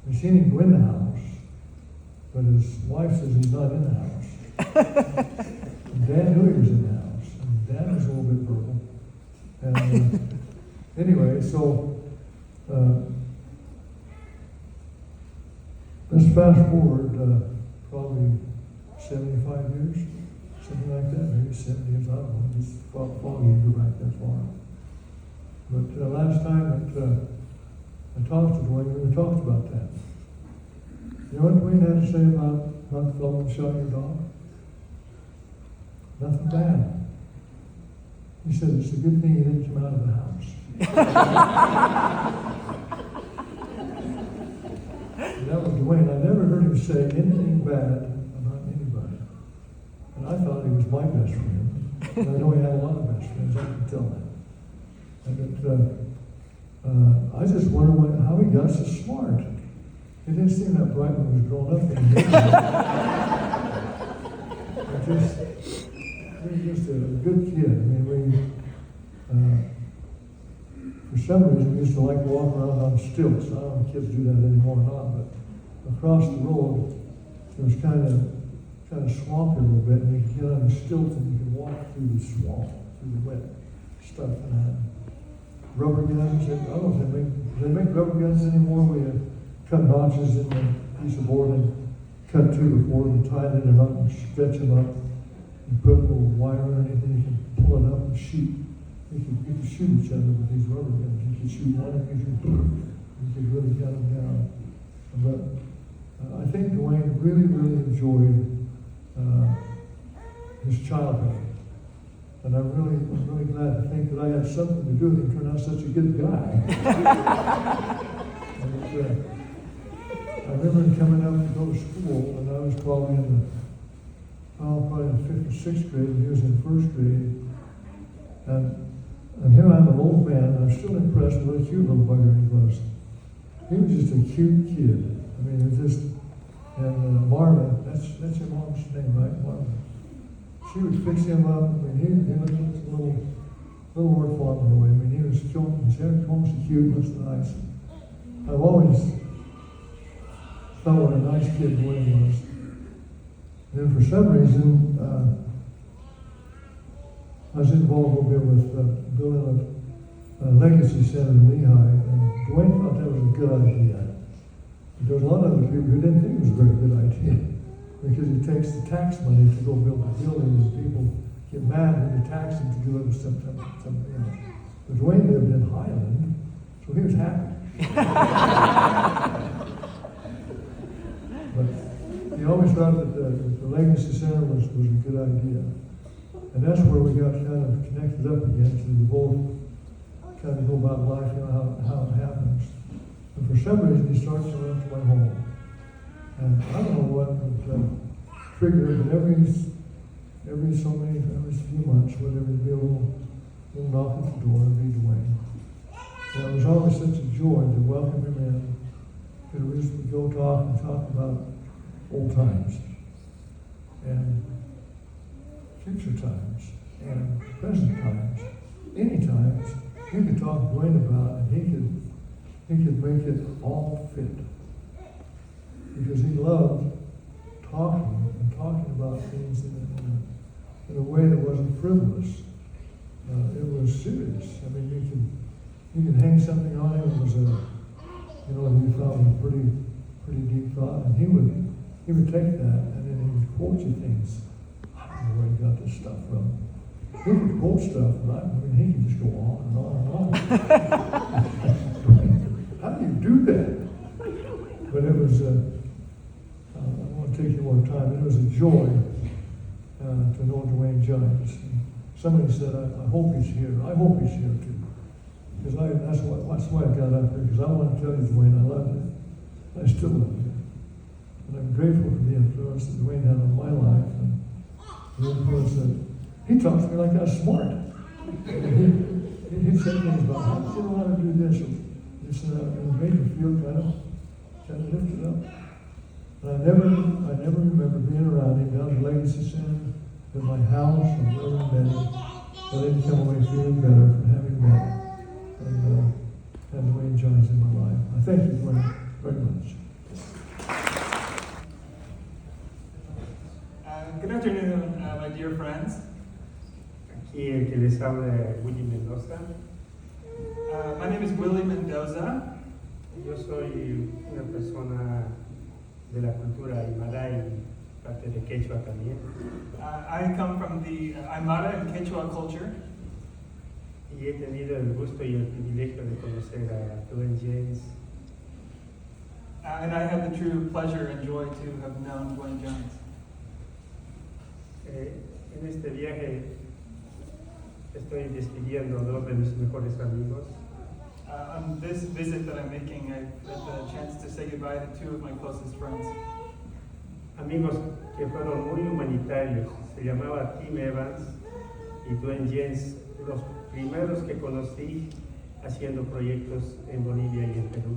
We seen him go in the house, but his wife says he's not in the house. And Dan knew he was in the house. And Dan was a little bit purple. And anyway, so let's fast forward probably 75 years, something like that, maybe 70 years, I don't know, just foggy to go back that far. But last time that I talked to Duane, we talked about that. You know what Duane had to say about the fellow who shot your dog? Nothing bad. He said, it's a good thing he didn't come out of the house. And that was Duane. I never heard him say anything bad about anybody. And I thought he was my best friend. And I know he had a lot of best friends, I can tell that. And I just wonder how he got so smart. He didn't seem that bright when he was growing up. He was just a good kid. I mean, for some reason, we used to like walking around on stilts. I don't know if kids do that anymore or not, but across the road, it was kind of swampy a little bit, and you could get on the stilts and you could walk through the swamp, through the wet stuff. And rubber guns, I don't know if they make rubber guns anymore where you cut notches in the piece of board and cut through the board and tie it up and stretch them up and put a little wire underneath and you can pull it up and shoot. You could shoot each other with these rubber guns. You could shoot one and you could really cut them down. But I think Duane really, really enjoyed his childhood. And I'm really glad to think that I had something to do with him turn out such a good guy. I remember him coming up to go to school, and I was probably in the 5th or 6th grade, and he was in 1st grade. And here I'm an old man, and I'm still impressed with what a cute little bugger he was. He was just a cute kid. I mean, it was just, and Marvin, that's your mom's name, right, Marvin? She would fix him up. I mean, he was a little Lord Fauntleroy. I mean, he was cute. His hair combs so cute, looks nice. I've always thought what a nice kid Duane was. And then for some reason, I was involved a little bit with building a legacy center in Lehigh, and Duane thought that was a good idea. But there was a lot of other people who didn't think it was a very good idea. Because it takes the tax money to go build the buildings, and people get mad when you tax them to do it with something else. But Duane lived in Highland, so he was happy. But he always thought that the Legacy Center was a good idea. And that's where we got kind of connected up again, so we both kind of go about life, you know, how it happens. And for some reason, he started to run to my home. And I don't know what would trigger it, but every few months, whatever, there'd be a little knock at the door, and be Duane. And it was always such a joy to welcome him in, because we used to go talk about old times, and future times, and present times, any times. You could talk to Duane about, and he could make it all fit. Because he loved talking about things in a way that wasn't frivolous. It was serious. I mean, you could hang something on him that was you thought was a pretty deep thought, and he would take that and then he would quote you things. I don't know where he got this stuff from. He could quote stuff, but he could just go on and on and on. How do you do that? But it was was a joy to know Duane Giants. Somebody said, I hope he's here. I hope he's here too. Because that's why I got up here, because I want to tell you, Duane, I love you. I still love you. And I'm grateful for the influence that Duane had on my life, and the influence that he talks to me like I was smart. He'd say things about, how did you know how to do this? He said, it made me feel kind of lifted up. And I never remember being around him down in Legacy Center, in my house, or wherever I met him. But I didn't come away feeling better from having met and had Duane Giants in my life. I thank you, Duane, very much. Good afternoon, my dear friends. Aquí el que les habla es Willy Mendoza. My name is Willie Mendoza. Yo soy una persona de la cultura aymara y parte de quechua también. I come from the Aymara and Quechua culture. Y he tenido el gusto y el privilegio de conocer a Duane James. And I had the true pleasure and joy to have known Duane Giants. En este viaje estoy despidiendo a dos de mis mejores amigos. On this visit that I'm making, I had the chance to say goodbye to two of my closest friends. Amigos que fueron muy humanitarios. Se llamaba Tim Evans y Duane James, los primeros que conocí haciendo proyectos en Bolivia y en Perú.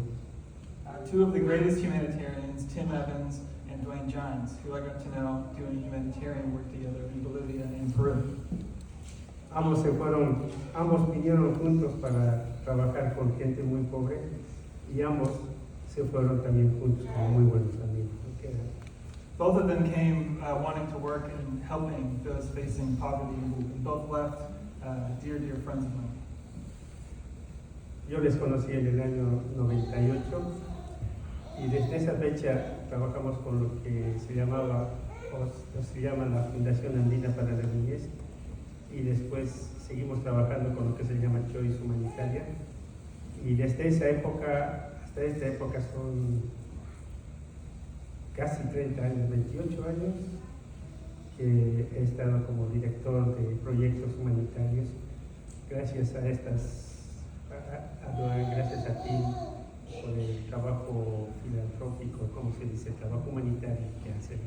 Two of the greatest humanitarians, Tim Evans and Duane Giants, who I got to know doing humanitarian work together in Bolivia and Peru. Ambos vinieron juntos para trabajar con gente muy pobre y ambos se fueron también juntos como muy buenos amigos. Both of them came wanting to work and helping those facing poverty, and both left dear friends of mine. Yo les conocí en el año 98 y desde esa fecha trabajamos con lo que se llamaba o se llama la Fundación Andina para la Niñez y después seguimos trabajando con lo que se llama Choice Humanitaria y desde esa época hasta esta época son casi 30 años, 28 años que he estado como director de proyectos humanitarios gracias a gracias a ti por el trabajo filantrópico, como se dice, el trabajo humanitario que hacen.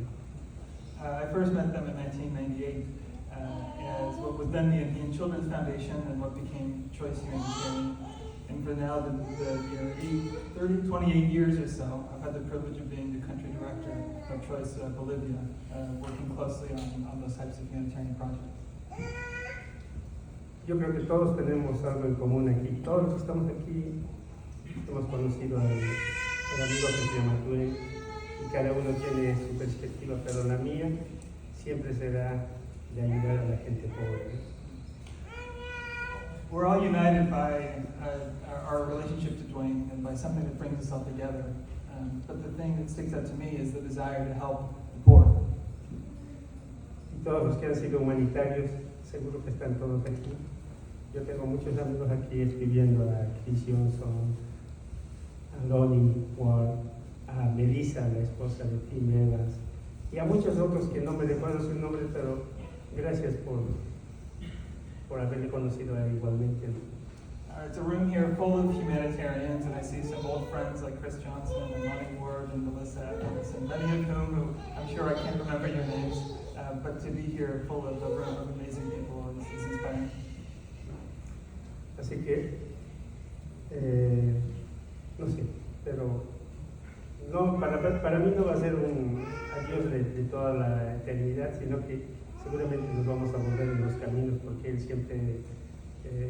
I first met them in 1998 as what was then the Indian Children's Foundation and what became Choice Humanitarian. And for now, the 28 years or so, I've had the privilege of being the country director of Choice Bolivia, working closely on those types of humanitarian projects. Yo creo que todos tenemos algo en común aquí. Todos los que estamos aquí hemos conocido al amigo que se llama Duane y cada uno tiene su perspectiva, pero la mía siempre será de ayudar a la gente pobre. We're all united by our relationship to Duane and by something that brings us all together. But the thing that sticks out to me is the desire to help the poor. Y todos los que han sido humanitarios, seguro que están todos aquí. Yo tengo muchos amigos aquí escribiendo a Chris Johnson, a Lonnie Ward, a Melissa, la esposa de Tim Evans, y a muchos otros que no me recuerdo su nombre, pero gracias por haberle conocido a él igualmente. It's a room here full of humanitarians, and I see some old friends like Chris Johnson and Lonnie Ward and Melissa Evans, and many of whom who I'm sure I can't remember your names, but to be here full of a room of amazing people is inspiring. Así que, no sé, pero no, para mí no va a ser un adiós de toda la eternidad, sino que seguramente nos vamos a volver en los caminos, porque él siempre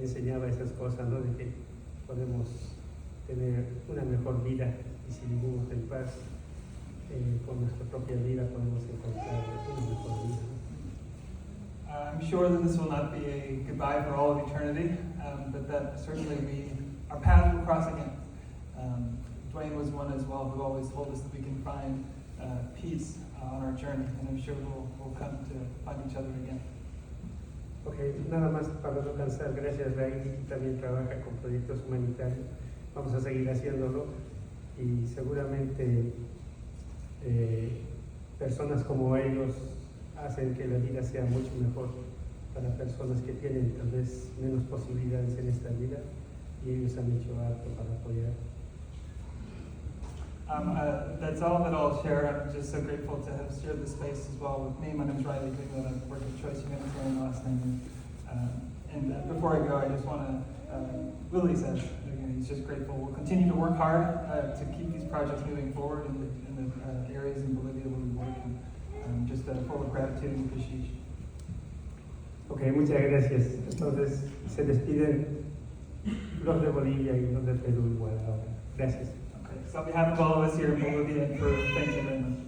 enseñaba esas cosas, ¿no? De que podemos tener una mejor vida y si vivimos en paz con nuestra propia vida podemos encontrar una mejor vida. I'm sure that this will not be a goodbye for all of eternity, but that certainly our paths will cross again. Duane was one as well who always told us that we can find peace on our journey, and I'm sure we'll come to find each other again. Okay, nada más para no cansar, gracias Ray, también trabaja con proyectos humanitarios, vamos a seguir haciéndolo y seguramente personas como ellos hacen que la vida sea mucho mejor para personas que tienen tal vez menos posibilidades en esta vida, y ellos han hecho harto para apoyar. That's all that I'll share. I'm just so grateful to have shared this space as well with me. My name is Riley Greenwood. I work at Choice Humanitarian last name. And before I go, I just want to, Willie says, he's just grateful. We'll continue to work hard to keep these projects moving forward in the areas in Bolivia where we work. And just full of gratitude and appreciation. Ok, muchas gracias. Entonces se despiden los de Bolivia y los de Perú igual ahora. Gracias. So on behalf of all of us here in Bolivia, thank you very much.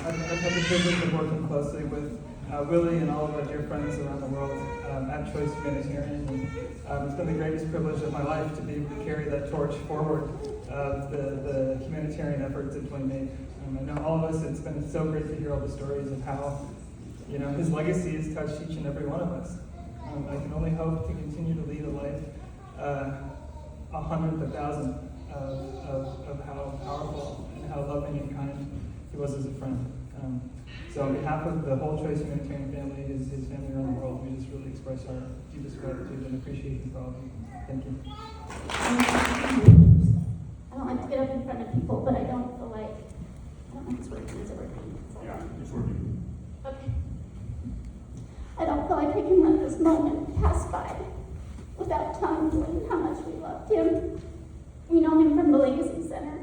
I've had the privilege of working closely with Willie and all of our dear friends around the world at Choice Humanitarian. And, it's been the greatest privilege of my life to be able to carry that torch forward of the humanitarian efforts that Duane made. I know all of us, it's been so great to hear all the stories of how his legacy has touched each and every one of us. I can only hope to continue to lead a life 100th, 1,000 of how powerful and how loving and kind he was as a friend. So on behalf of the whole Choice Humanitarian family, his family around the world, we just really express our deepest gratitude and appreciation for all of you. Thank you. I don't like to get up in front of people, but I don't feel like, I don't know if it's working. Is it working? Yeah, it's working. Okay. I don't feel like I can let this moment pass by without telling Duane how much we loved him. We know him from the Legacy Center.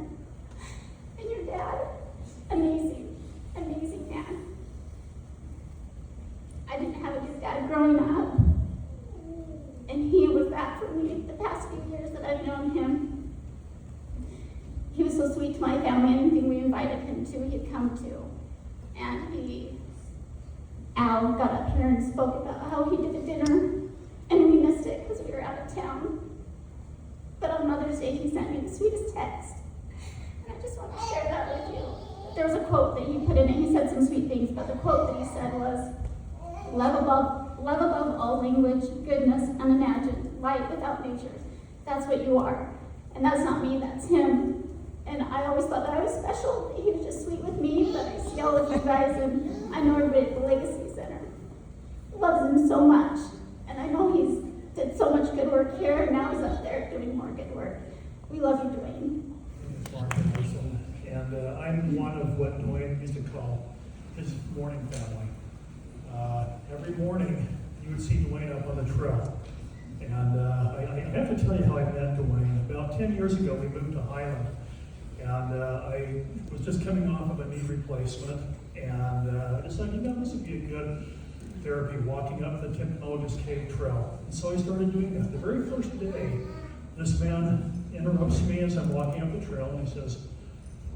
And your dad, amazing, amazing man. I didn't have a good dad growing up. And he was that for me the past few years that I've known him. He was so sweet to my family. Anything we invited him to, he'd come to. And Al got up here and spoke about how he did a dinner, and we missed it because we were out of town. But on Mother's Day, he sent me the sweetest text. And I just want to share that with you. There was a quote that he put in it. He said some sweet things, but the quote that he said was, love above all language, goodness unimagined, light without nature. That's what you are. And that's not me, that's him. And I always thought that I was special. He was just sweet with me, but I see all of you guys, and I know everybody at the Legacy Center loves him so much. And I know he's did so much good work here, and now he's up there doing more good work. We love you, Duane. And I'm one of what Duane used to call his morning family. Every morning, you would see Duane up on the trail. And I have to tell you how I met Duane. About 10 years ago, we moved to Highland. And I was just coming off of a knee replacement. And I decided, this would be a good therapy, walking up the Technologist Cave Trail. And so I started doing that. The very first day, this man interrupts me as I'm walking up the trail, and he says,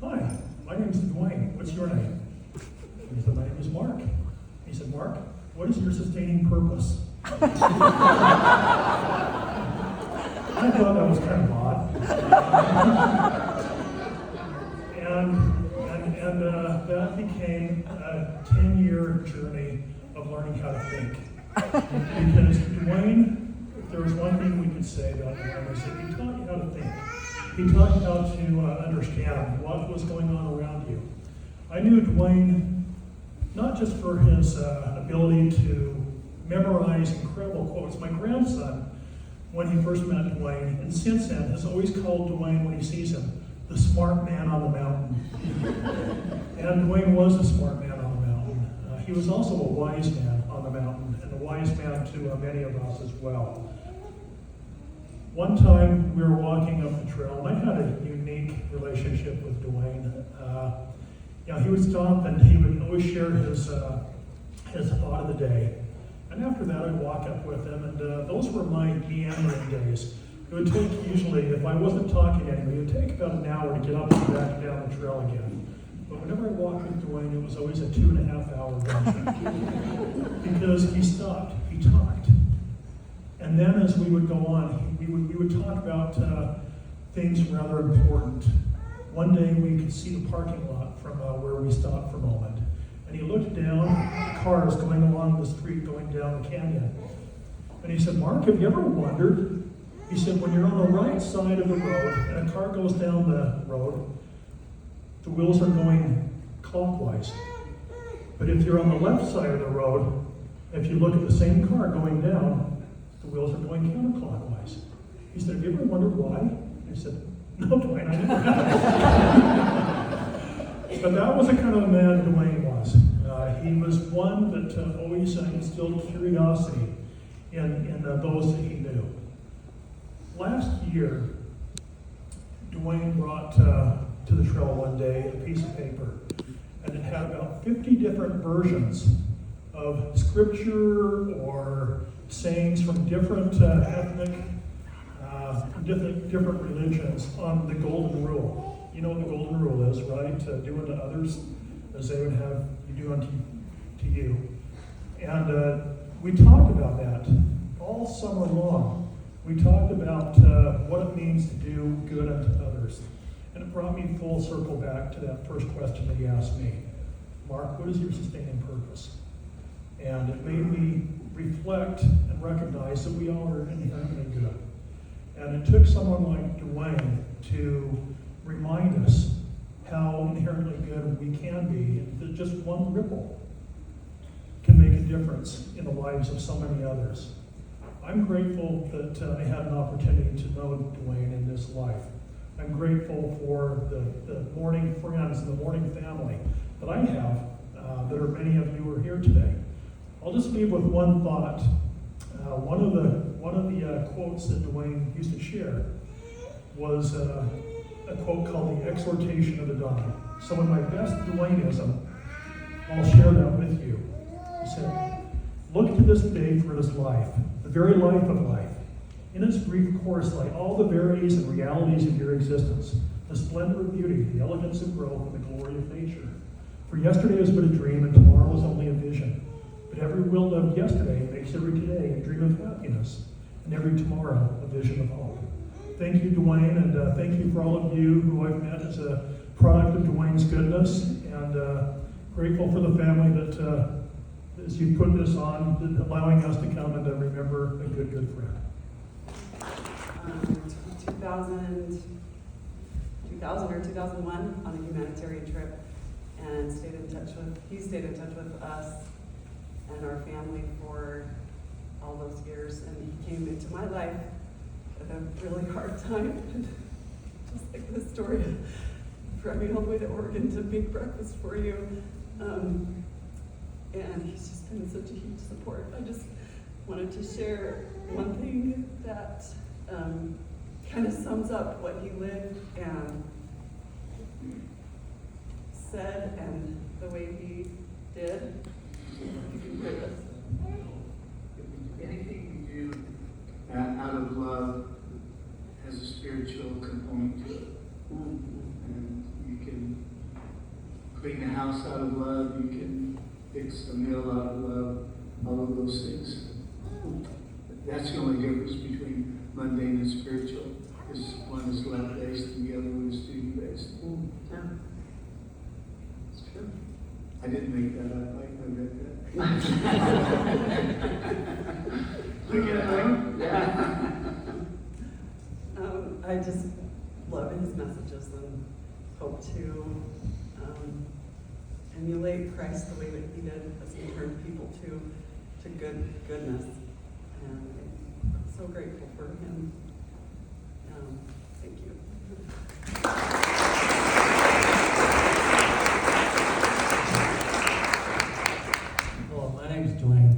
"Hi, my name is Duane. What's your name?" And I said, "My name is Mark." He said, "Mark, what is your sustaining purpose?" I thought that was kind of odd. and that became a 10-year journey of learning how to think. Because Duane, if there was one thing we could say about Duane, is that he taught you how to think. He taught you how to understand what was going on around you. I knew Duane not just for his ability to memorize incredible quotes. My grandson, when he first met Duane, and since then has always called Duane, when he sees him, the smart man on the mountain. And Duane was a smart man on the mountain. He was also a wise man on the mountain, and a wise man to many of us as well. One time we were walking up the trail, and I had a unique relationship with Duane. He would stop and he would always share his thought of the day. And after that, I'd walk up with him, and those were my meandering days. It would take usually, if I wasn't talking to anybody, it would take about an hour to get up and back down the trail again. But whenever I walked with Duane, it was always a 2.5-hour venture. Because he stopped, he talked. And then as we would go on, we would talk about things rather important. One day we could see the parking lot from where we stopped for a moment. And he looked down at cars going along the street, going down the canyon. And he said, "Mark, have you ever wondered?" He said, "When you're on the right side of the road and a car goes down the road, the wheels are going clockwise. But if you're on the left side of the road, if you look at the same car going down, the wheels are going counterclockwise. He said, have you ever wondered why? I said, no, Duane, I never have. But that was the kind of man Duane was. He was one that always instilled curiosity in those that he knew. Last year, Duane brought to the trail one day a piece of paper, and it had about 50 different versions of scripture or sayings from different ethnic, different religions on the golden rule. You know what the golden rule is, right? Do unto others as they would have you do unto you. And we talked about that all summer long. We talked about what it means to do good unto others. And it brought me full circle back to that first question that he asked me. Mark, what is your sustaining purpose? And it made me reflect and recognize that we all are inherently good. And it took someone like Duane to remind us how inherently good we can be, and that just one ripple can make a difference in the lives of so many others. I'm grateful that I had an opportunity to know Duane in this life. I'm grateful for the morning friends and the morning family that I have, that are many of you who are here today. I'll just leave with one thought. One of the quotes that Duane used to share was a quote called the exhortation of the donkey. So in my best Duaneism, I'll share that with you. He said, look to this day for it is life, the very life of life. In its brief course lie all the verities and realities of your existence, the splendor of beauty, the elegance of growth, and the glory of nature. For yesterday is but a dream, and tomorrow is only a vision. But every will of yesterday makes every today a dream of happiness, and every tomorrow a vision of hope. Thank you, Duane, and thank you for all of you who I've met as a product of Duane's goodness, and grateful for the family that, as you put this on, allowing us to come and to remember a good friend. 2000 or 2001 on a humanitarian trip, and he stayed in touch with us and our family for all those years, and he came into my life at a really hard time, just like this story, driving all the way to Oregon to make breakfast for you, and he's just been such a huge support. I just wanted to share one thing that kind of sums up what he lived and said and the way he did. You can hear this. Anything you do out of love has a spiritual component to it. And you can clean the house out of love, you can fix a meal out of love, all of those things. That's the only difference between mundane and spiritual. Is one is love-based and the other one is duty-based. Yeah. It's true. I didn't make that up. I read that. I just love his messages and hope to emulate Christ the way that he did as he turned people to goodness. And I'm so grateful for him. Thank you. Hello, my name is Duane.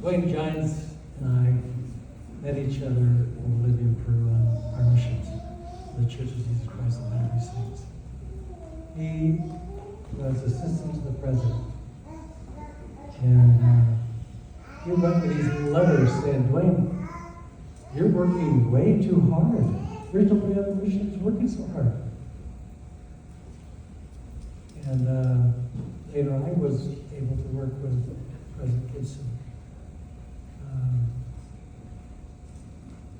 Duane Gines and I met each other in Bolivia, Peru on our missions, the Church of Jesus Christ of Latter-day Saints. He was assistant to the president. And he wrote me these letters saying, Duane, you're working way too hard. There's nobody on the mission that's working so hard. And later I was able to work with President Gibson.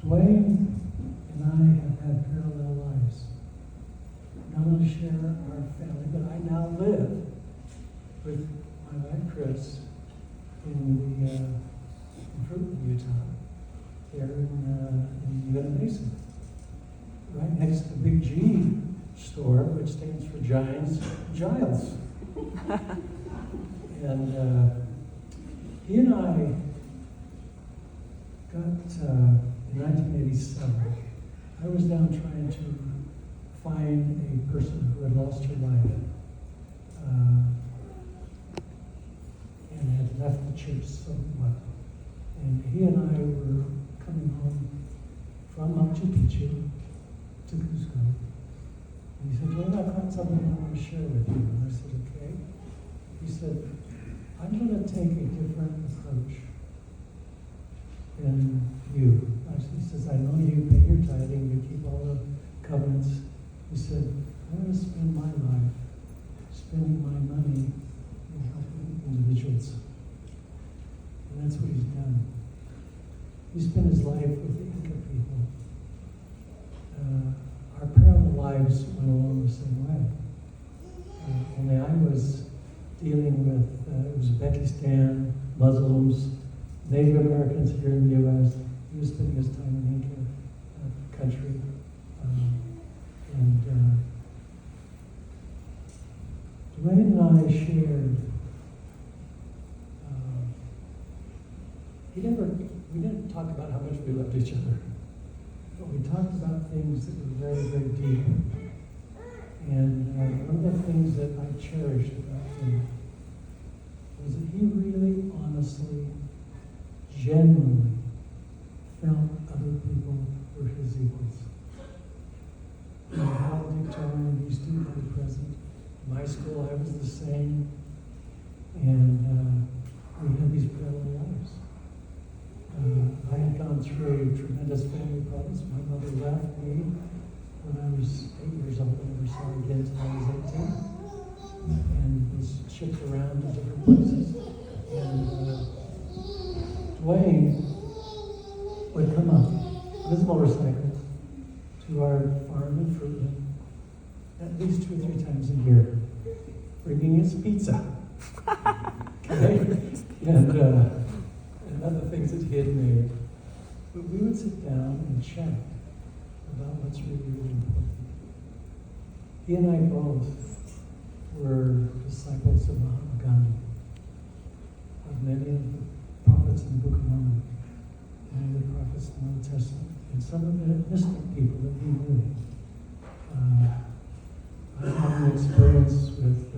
Duane and I have had parallel lives. Not only share our family, but I now live with my wife Chris in Fruitland, Utah, there in Uinta Mesa, right next to the Big G store, which stands for Giants, Giles. And he and I got, in 1987, I was down trying to find a person who had lost her life and had left the church somewhat. And he and I were coming home from Machu Picchu to Cusco. And he said, "Well, I've got something I want to share with you." And I said, "Okay." He said, "I'm going to take a different approach than you." He says, "I know you pay your tithing, you keep all the covenants." He said, "I'm going to spend my life spending my money in helping individuals." And that's what he's done. He spent his life with the Inca people. Our parallel lives went along the same way. Only I was dealing with Uzbekistan, Muslims, Native Americans here in the U.S. He was spending his time in Inca country. Duane and I shared, we didn't talk about how much we loved each other, but we talked about things that were very, very deep. And one of the things that I cherished about him was that he really honestly, genuinely felt other people were his equals. He was valedictorian, he stood by the president. In my school, I was the same. And we had these parallel lives. I had gone through tremendous family problems. My mother left me when I was 8 years old. I never saw her again until I was 18. And was shipped around to different places. And Duane would come up on his motorcycle to our farm in Fruitland at least 2 or 3 times a year, bringing us pizza. Okay? And other things that he had made. But we would sit down and chat about what's really, really important. He and I both were disciples of Mahatma Gandhi, of many of the prophets in the Book of Mormon, many of the prophets in the Old Testament, and some of the mystic people that he knew. I had an experience with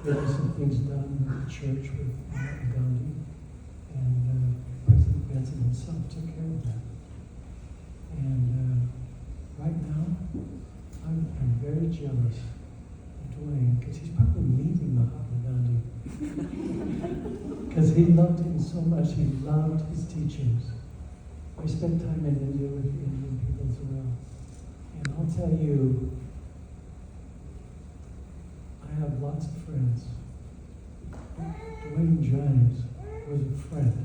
getting some things done with the church with Mahatma Gandhi, and President Benson himself took care of that. And right now, I'm very jealous of Duane, because he's probably meeting Mahatma Gandhi. Because he loved him so much, he loved his teachings. I spent time in India with the Indian people as well. And I'll tell you, I have lots of friends. Duane Giles was a friend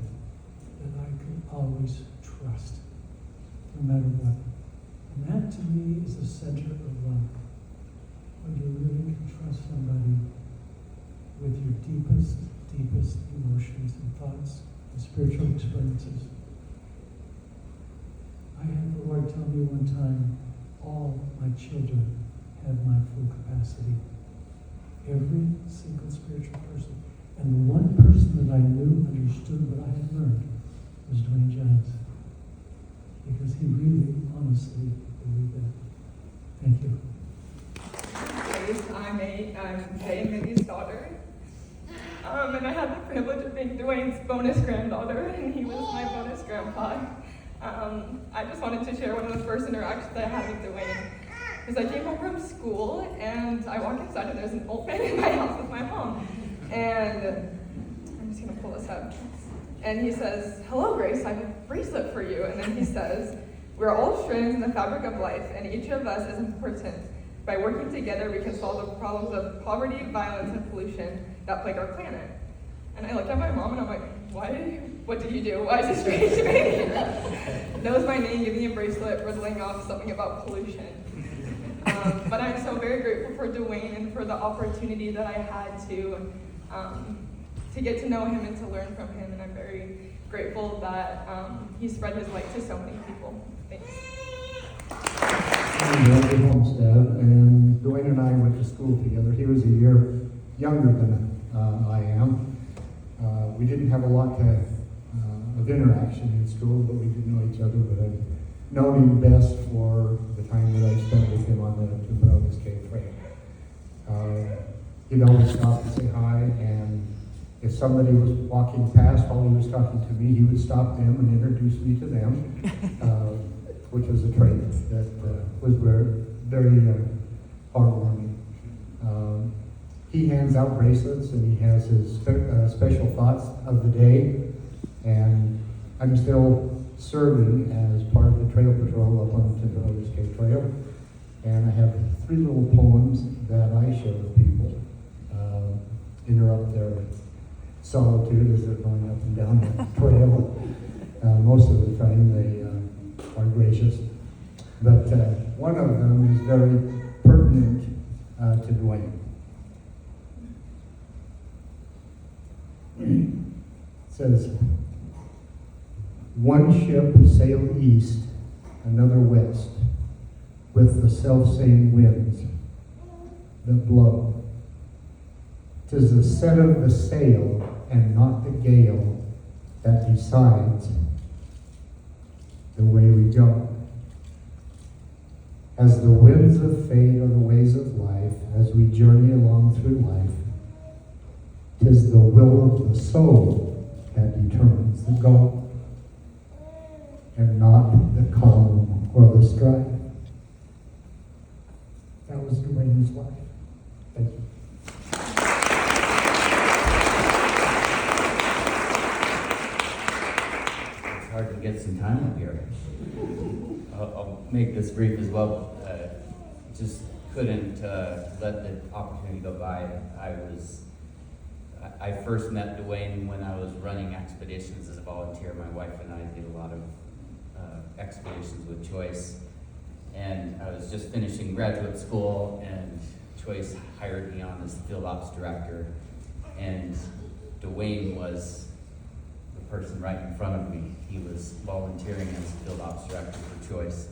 that I could always trust, no matter what. And that to me is the center of love. When you really can trust somebody with your deepest, deepest emotions and thoughts and spiritual experiences. I had the Lord tell me one time, all my children have my full capacity. Every single spiritual person. And the one person that I knew understood what I had learned was Duane Giles. Because he really, honestly believed that. Thank you. I'm Jay and Minnie's daughter. And I had the privilege of being Duane's bonus granddaughter, and he was my bonus grandpa. I just wanted to share one of the first interactions I had with Duane. Because I came home from school, and I walk inside, and there's an old man in my house with my mom. And I'm just going to pull this up. And he says, "Hello, Grace, I have a bracelet for you." And then he says, "We're all strands in the fabric of life, and each of us is important. By working together, we can solve the problems of poverty, violence, and pollution that plague our planet." And I looked at my mom, and I'm like, what did you do? Why is this strange to me? Knows my name, giving me a bracelet, riddling off something about pollution. But I'm so very grateful for Duane and for the opportunity that I had to get to know him and to learn from him. And I'm very grateful that he spread his light to so many people. Thanks. from Duane Homestead, and Duane and I went to school together. He was a year younger than I am. We didn't have a lot of interaction in school, but we did know each other. But I've known him best for the time that I spent with him on the Duane Cave Trail. He'd always stop and say hi, and if somebody was walking past while he was talking to me, he would stop them and introduce me to them, which was a trait that was very heartwarming. He hands out bracelets, and he has his special thoughts of the day, and I'm still serving as part of the trail patrol up on the Timberlake Cave Trail, and I have 3 little poems that I share with people, interrupt their solitude as they're going up and down the trail. Most of the time they are gracious, but one of them is very pertinent to Duane. It says, one ship sailed east, another west, with the self-same winds that blow. 'Tis the set of the sail and not the gale that decides the way we go. As the winds of fate are the ways of life, as we journey along through life, 'tis the will of the soul that determines the goal, and not the calm or the strife. That was Duane's life. Thank you. It's hard to get some time up here. I'll make this brief as well. Just couldn't let the opportunity go by. I first met Duane when I was running expeditions as a volunteer. My wife and I did a lot of expeditions with Choice. And I was just finishing graduate school, and Choice hired me on as field ops director. And Duane was the person right in front of me. He was volunteering as field ops director for Choice.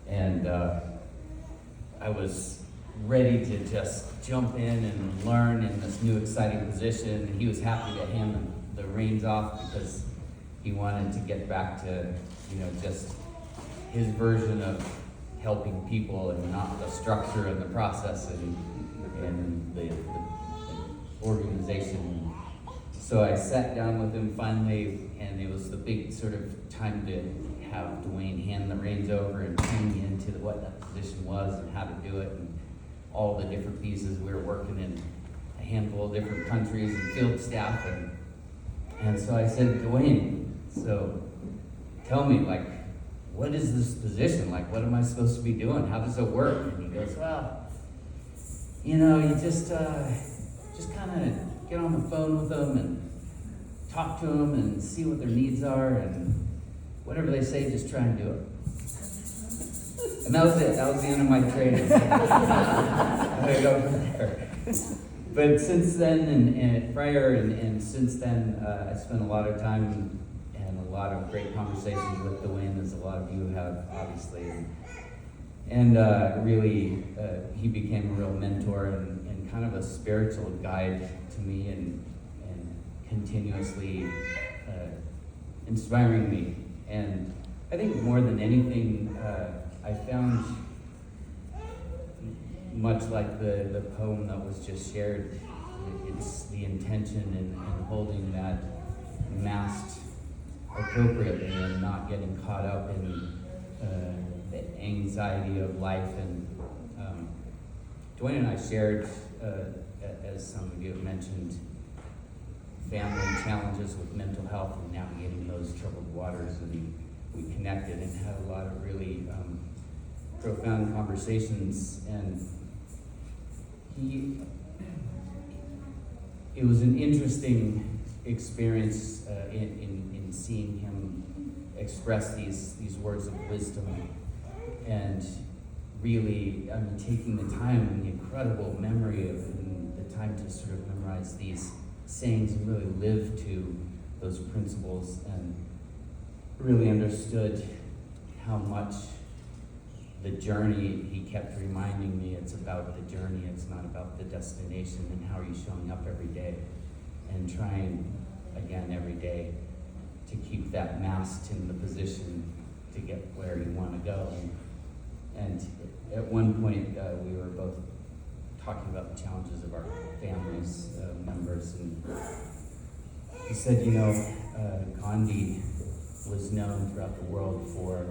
And I was ready to just jump in and learn in this new exciting position. He was happy to hand the reins off because he wanted to get back to, just his version of helping people and not the structure and the process and the organization. So I sat down with him finally, and it was the big sort of time to have Duane hand the reins over and tune me into what that position was and how to do it, and all the different pieces. We were working in a handful of different countries and field staff, and so I said, Duane, so tell me, what is this position? What am I supposed to be doing? How does it work? And he goes, well, you just kind of get on the phone with them and talk to them and see what their needs are, and whatever they say, just try and do it. And that was it. That was the end of my training. I go from there. But since then, and prior and since then, I spent a lot of time and a lot of great conversations with Duane, as a lot of you have, obviously. And really, he became a real mentor and kind of a spiritual guide to me, and continuously inspiring me. And I think more than anything, I found, much like the poem that was just shared, it's the intention in holding that mast appropriately and not getting caught up in the anxiety of life. And Duane and I shared, as some of you have mentioned, family challenges with mental health and navigating those troubled waters, and we connected and had a lot of really profound conversations. And it was an interesting experience in seeing him express these words of wisdom, and really taking the time and the incredible memory of and the time to sort of memorize these sayings and really live to those principles, and really understood how much the journey, he kept reminding me it's about the journey, it's not about the destination, and how are you showing up every day, and trying again every day to keep that mast in the position to get where you want to go. And at one point, we were both talking about the challenges of our families, members, and he said, Gandhi was known throughout the world for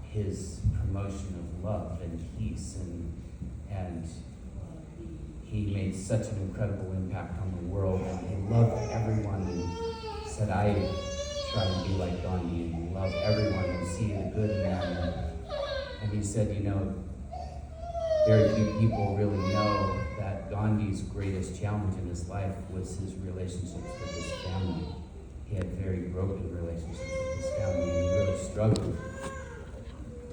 his promotion of love and peace, and he made such an incredible impact on the world, and he loved everyone, and said, I try to be like Gandhi and love everyone and see the good in them. And he said, very few people really know that Gandhi's greatest challenge in his life was his relationships with his family. He had very broken relationships with his family, and he really struggled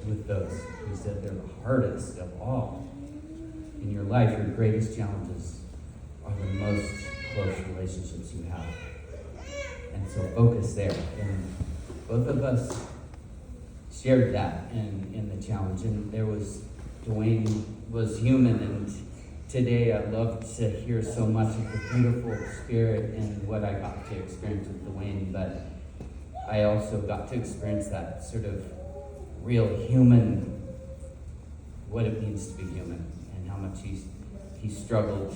with those. He said they're the hardest of all. In your life, your greatest challenges are the most close relationships you have. And so focus there. And both of us shared that in the challenge. And Duane was human, and today I love to hear so much of the beautiful spirit and what I got to experience with Duane, but I also got to experience that sort of real human, what it means to be human, and how much he struggled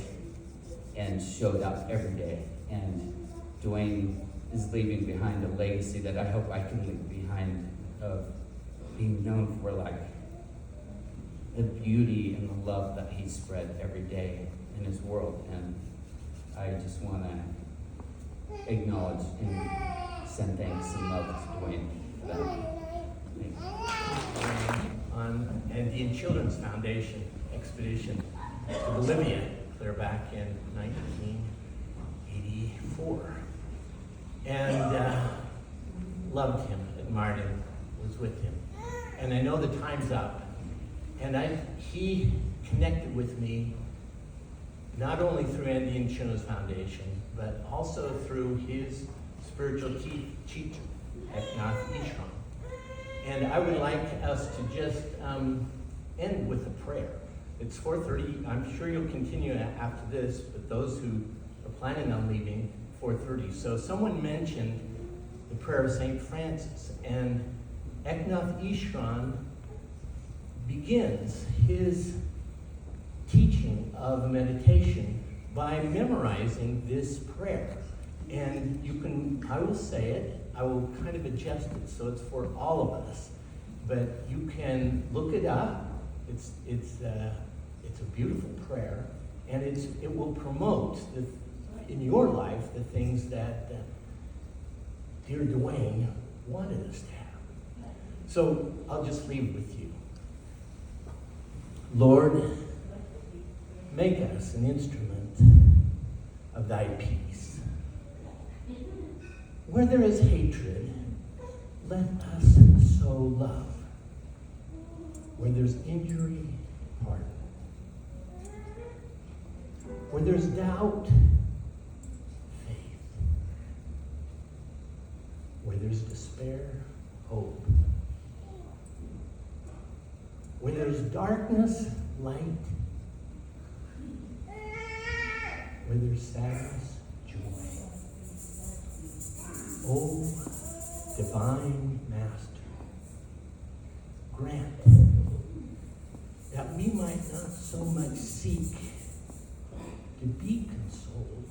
and showed up every day. And Duane is leaving behind a legacy that I hope I can leave behind, of being known for the beauty and the love that he spread every day in his world. And I just want to acknowledge and send thanks and love to Duane for that. On Andean Children's Foundation expedition to Bolivia, clear back in 1984. And loved him, admired him, was with him. And I know the time's up. And he connected with me not only through Andean Children's Foundation, but also through his spiritual teacher, Eknath Ishram. And I would like us to just end with a prayer. It's 4:30. I'm sure you'll continue after this, but those who are planning on leaving, 4:30. So someone mentioned the prayer of St. Francis, and Eknath Ishram begins his teaching of meditation by memorizing this prayer. And I will say it, I will kind of adjust it so it's for all of us, but you can look it up. It's a beautiful prayer, and it will promote in your life the things that dear Duane wanted us to have. So I'll just leave with you. Lord, make us an instrument of thy peace. Where there is hatred, let us sow love. Where there's injury, pardon. Where there's doubt, faith. Where there's despair, hope. Where there's darkness, light. Where there's sadness, joy. Oh, divine Master, grant that we might not so much seek to be consoled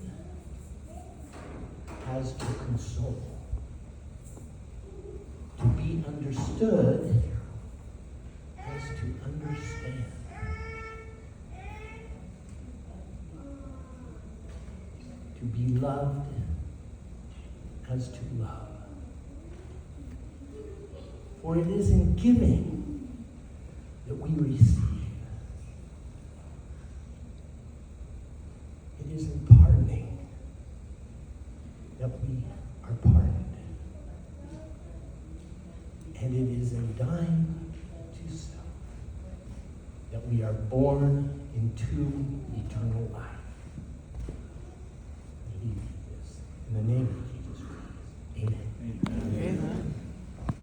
as to console, to be understood as to understand, to be loved as to love. For it is in giving that we receive. It is in pardoning that we are pardoned. And it is in dying to self that we are born into eternal life. I leave you this in the name of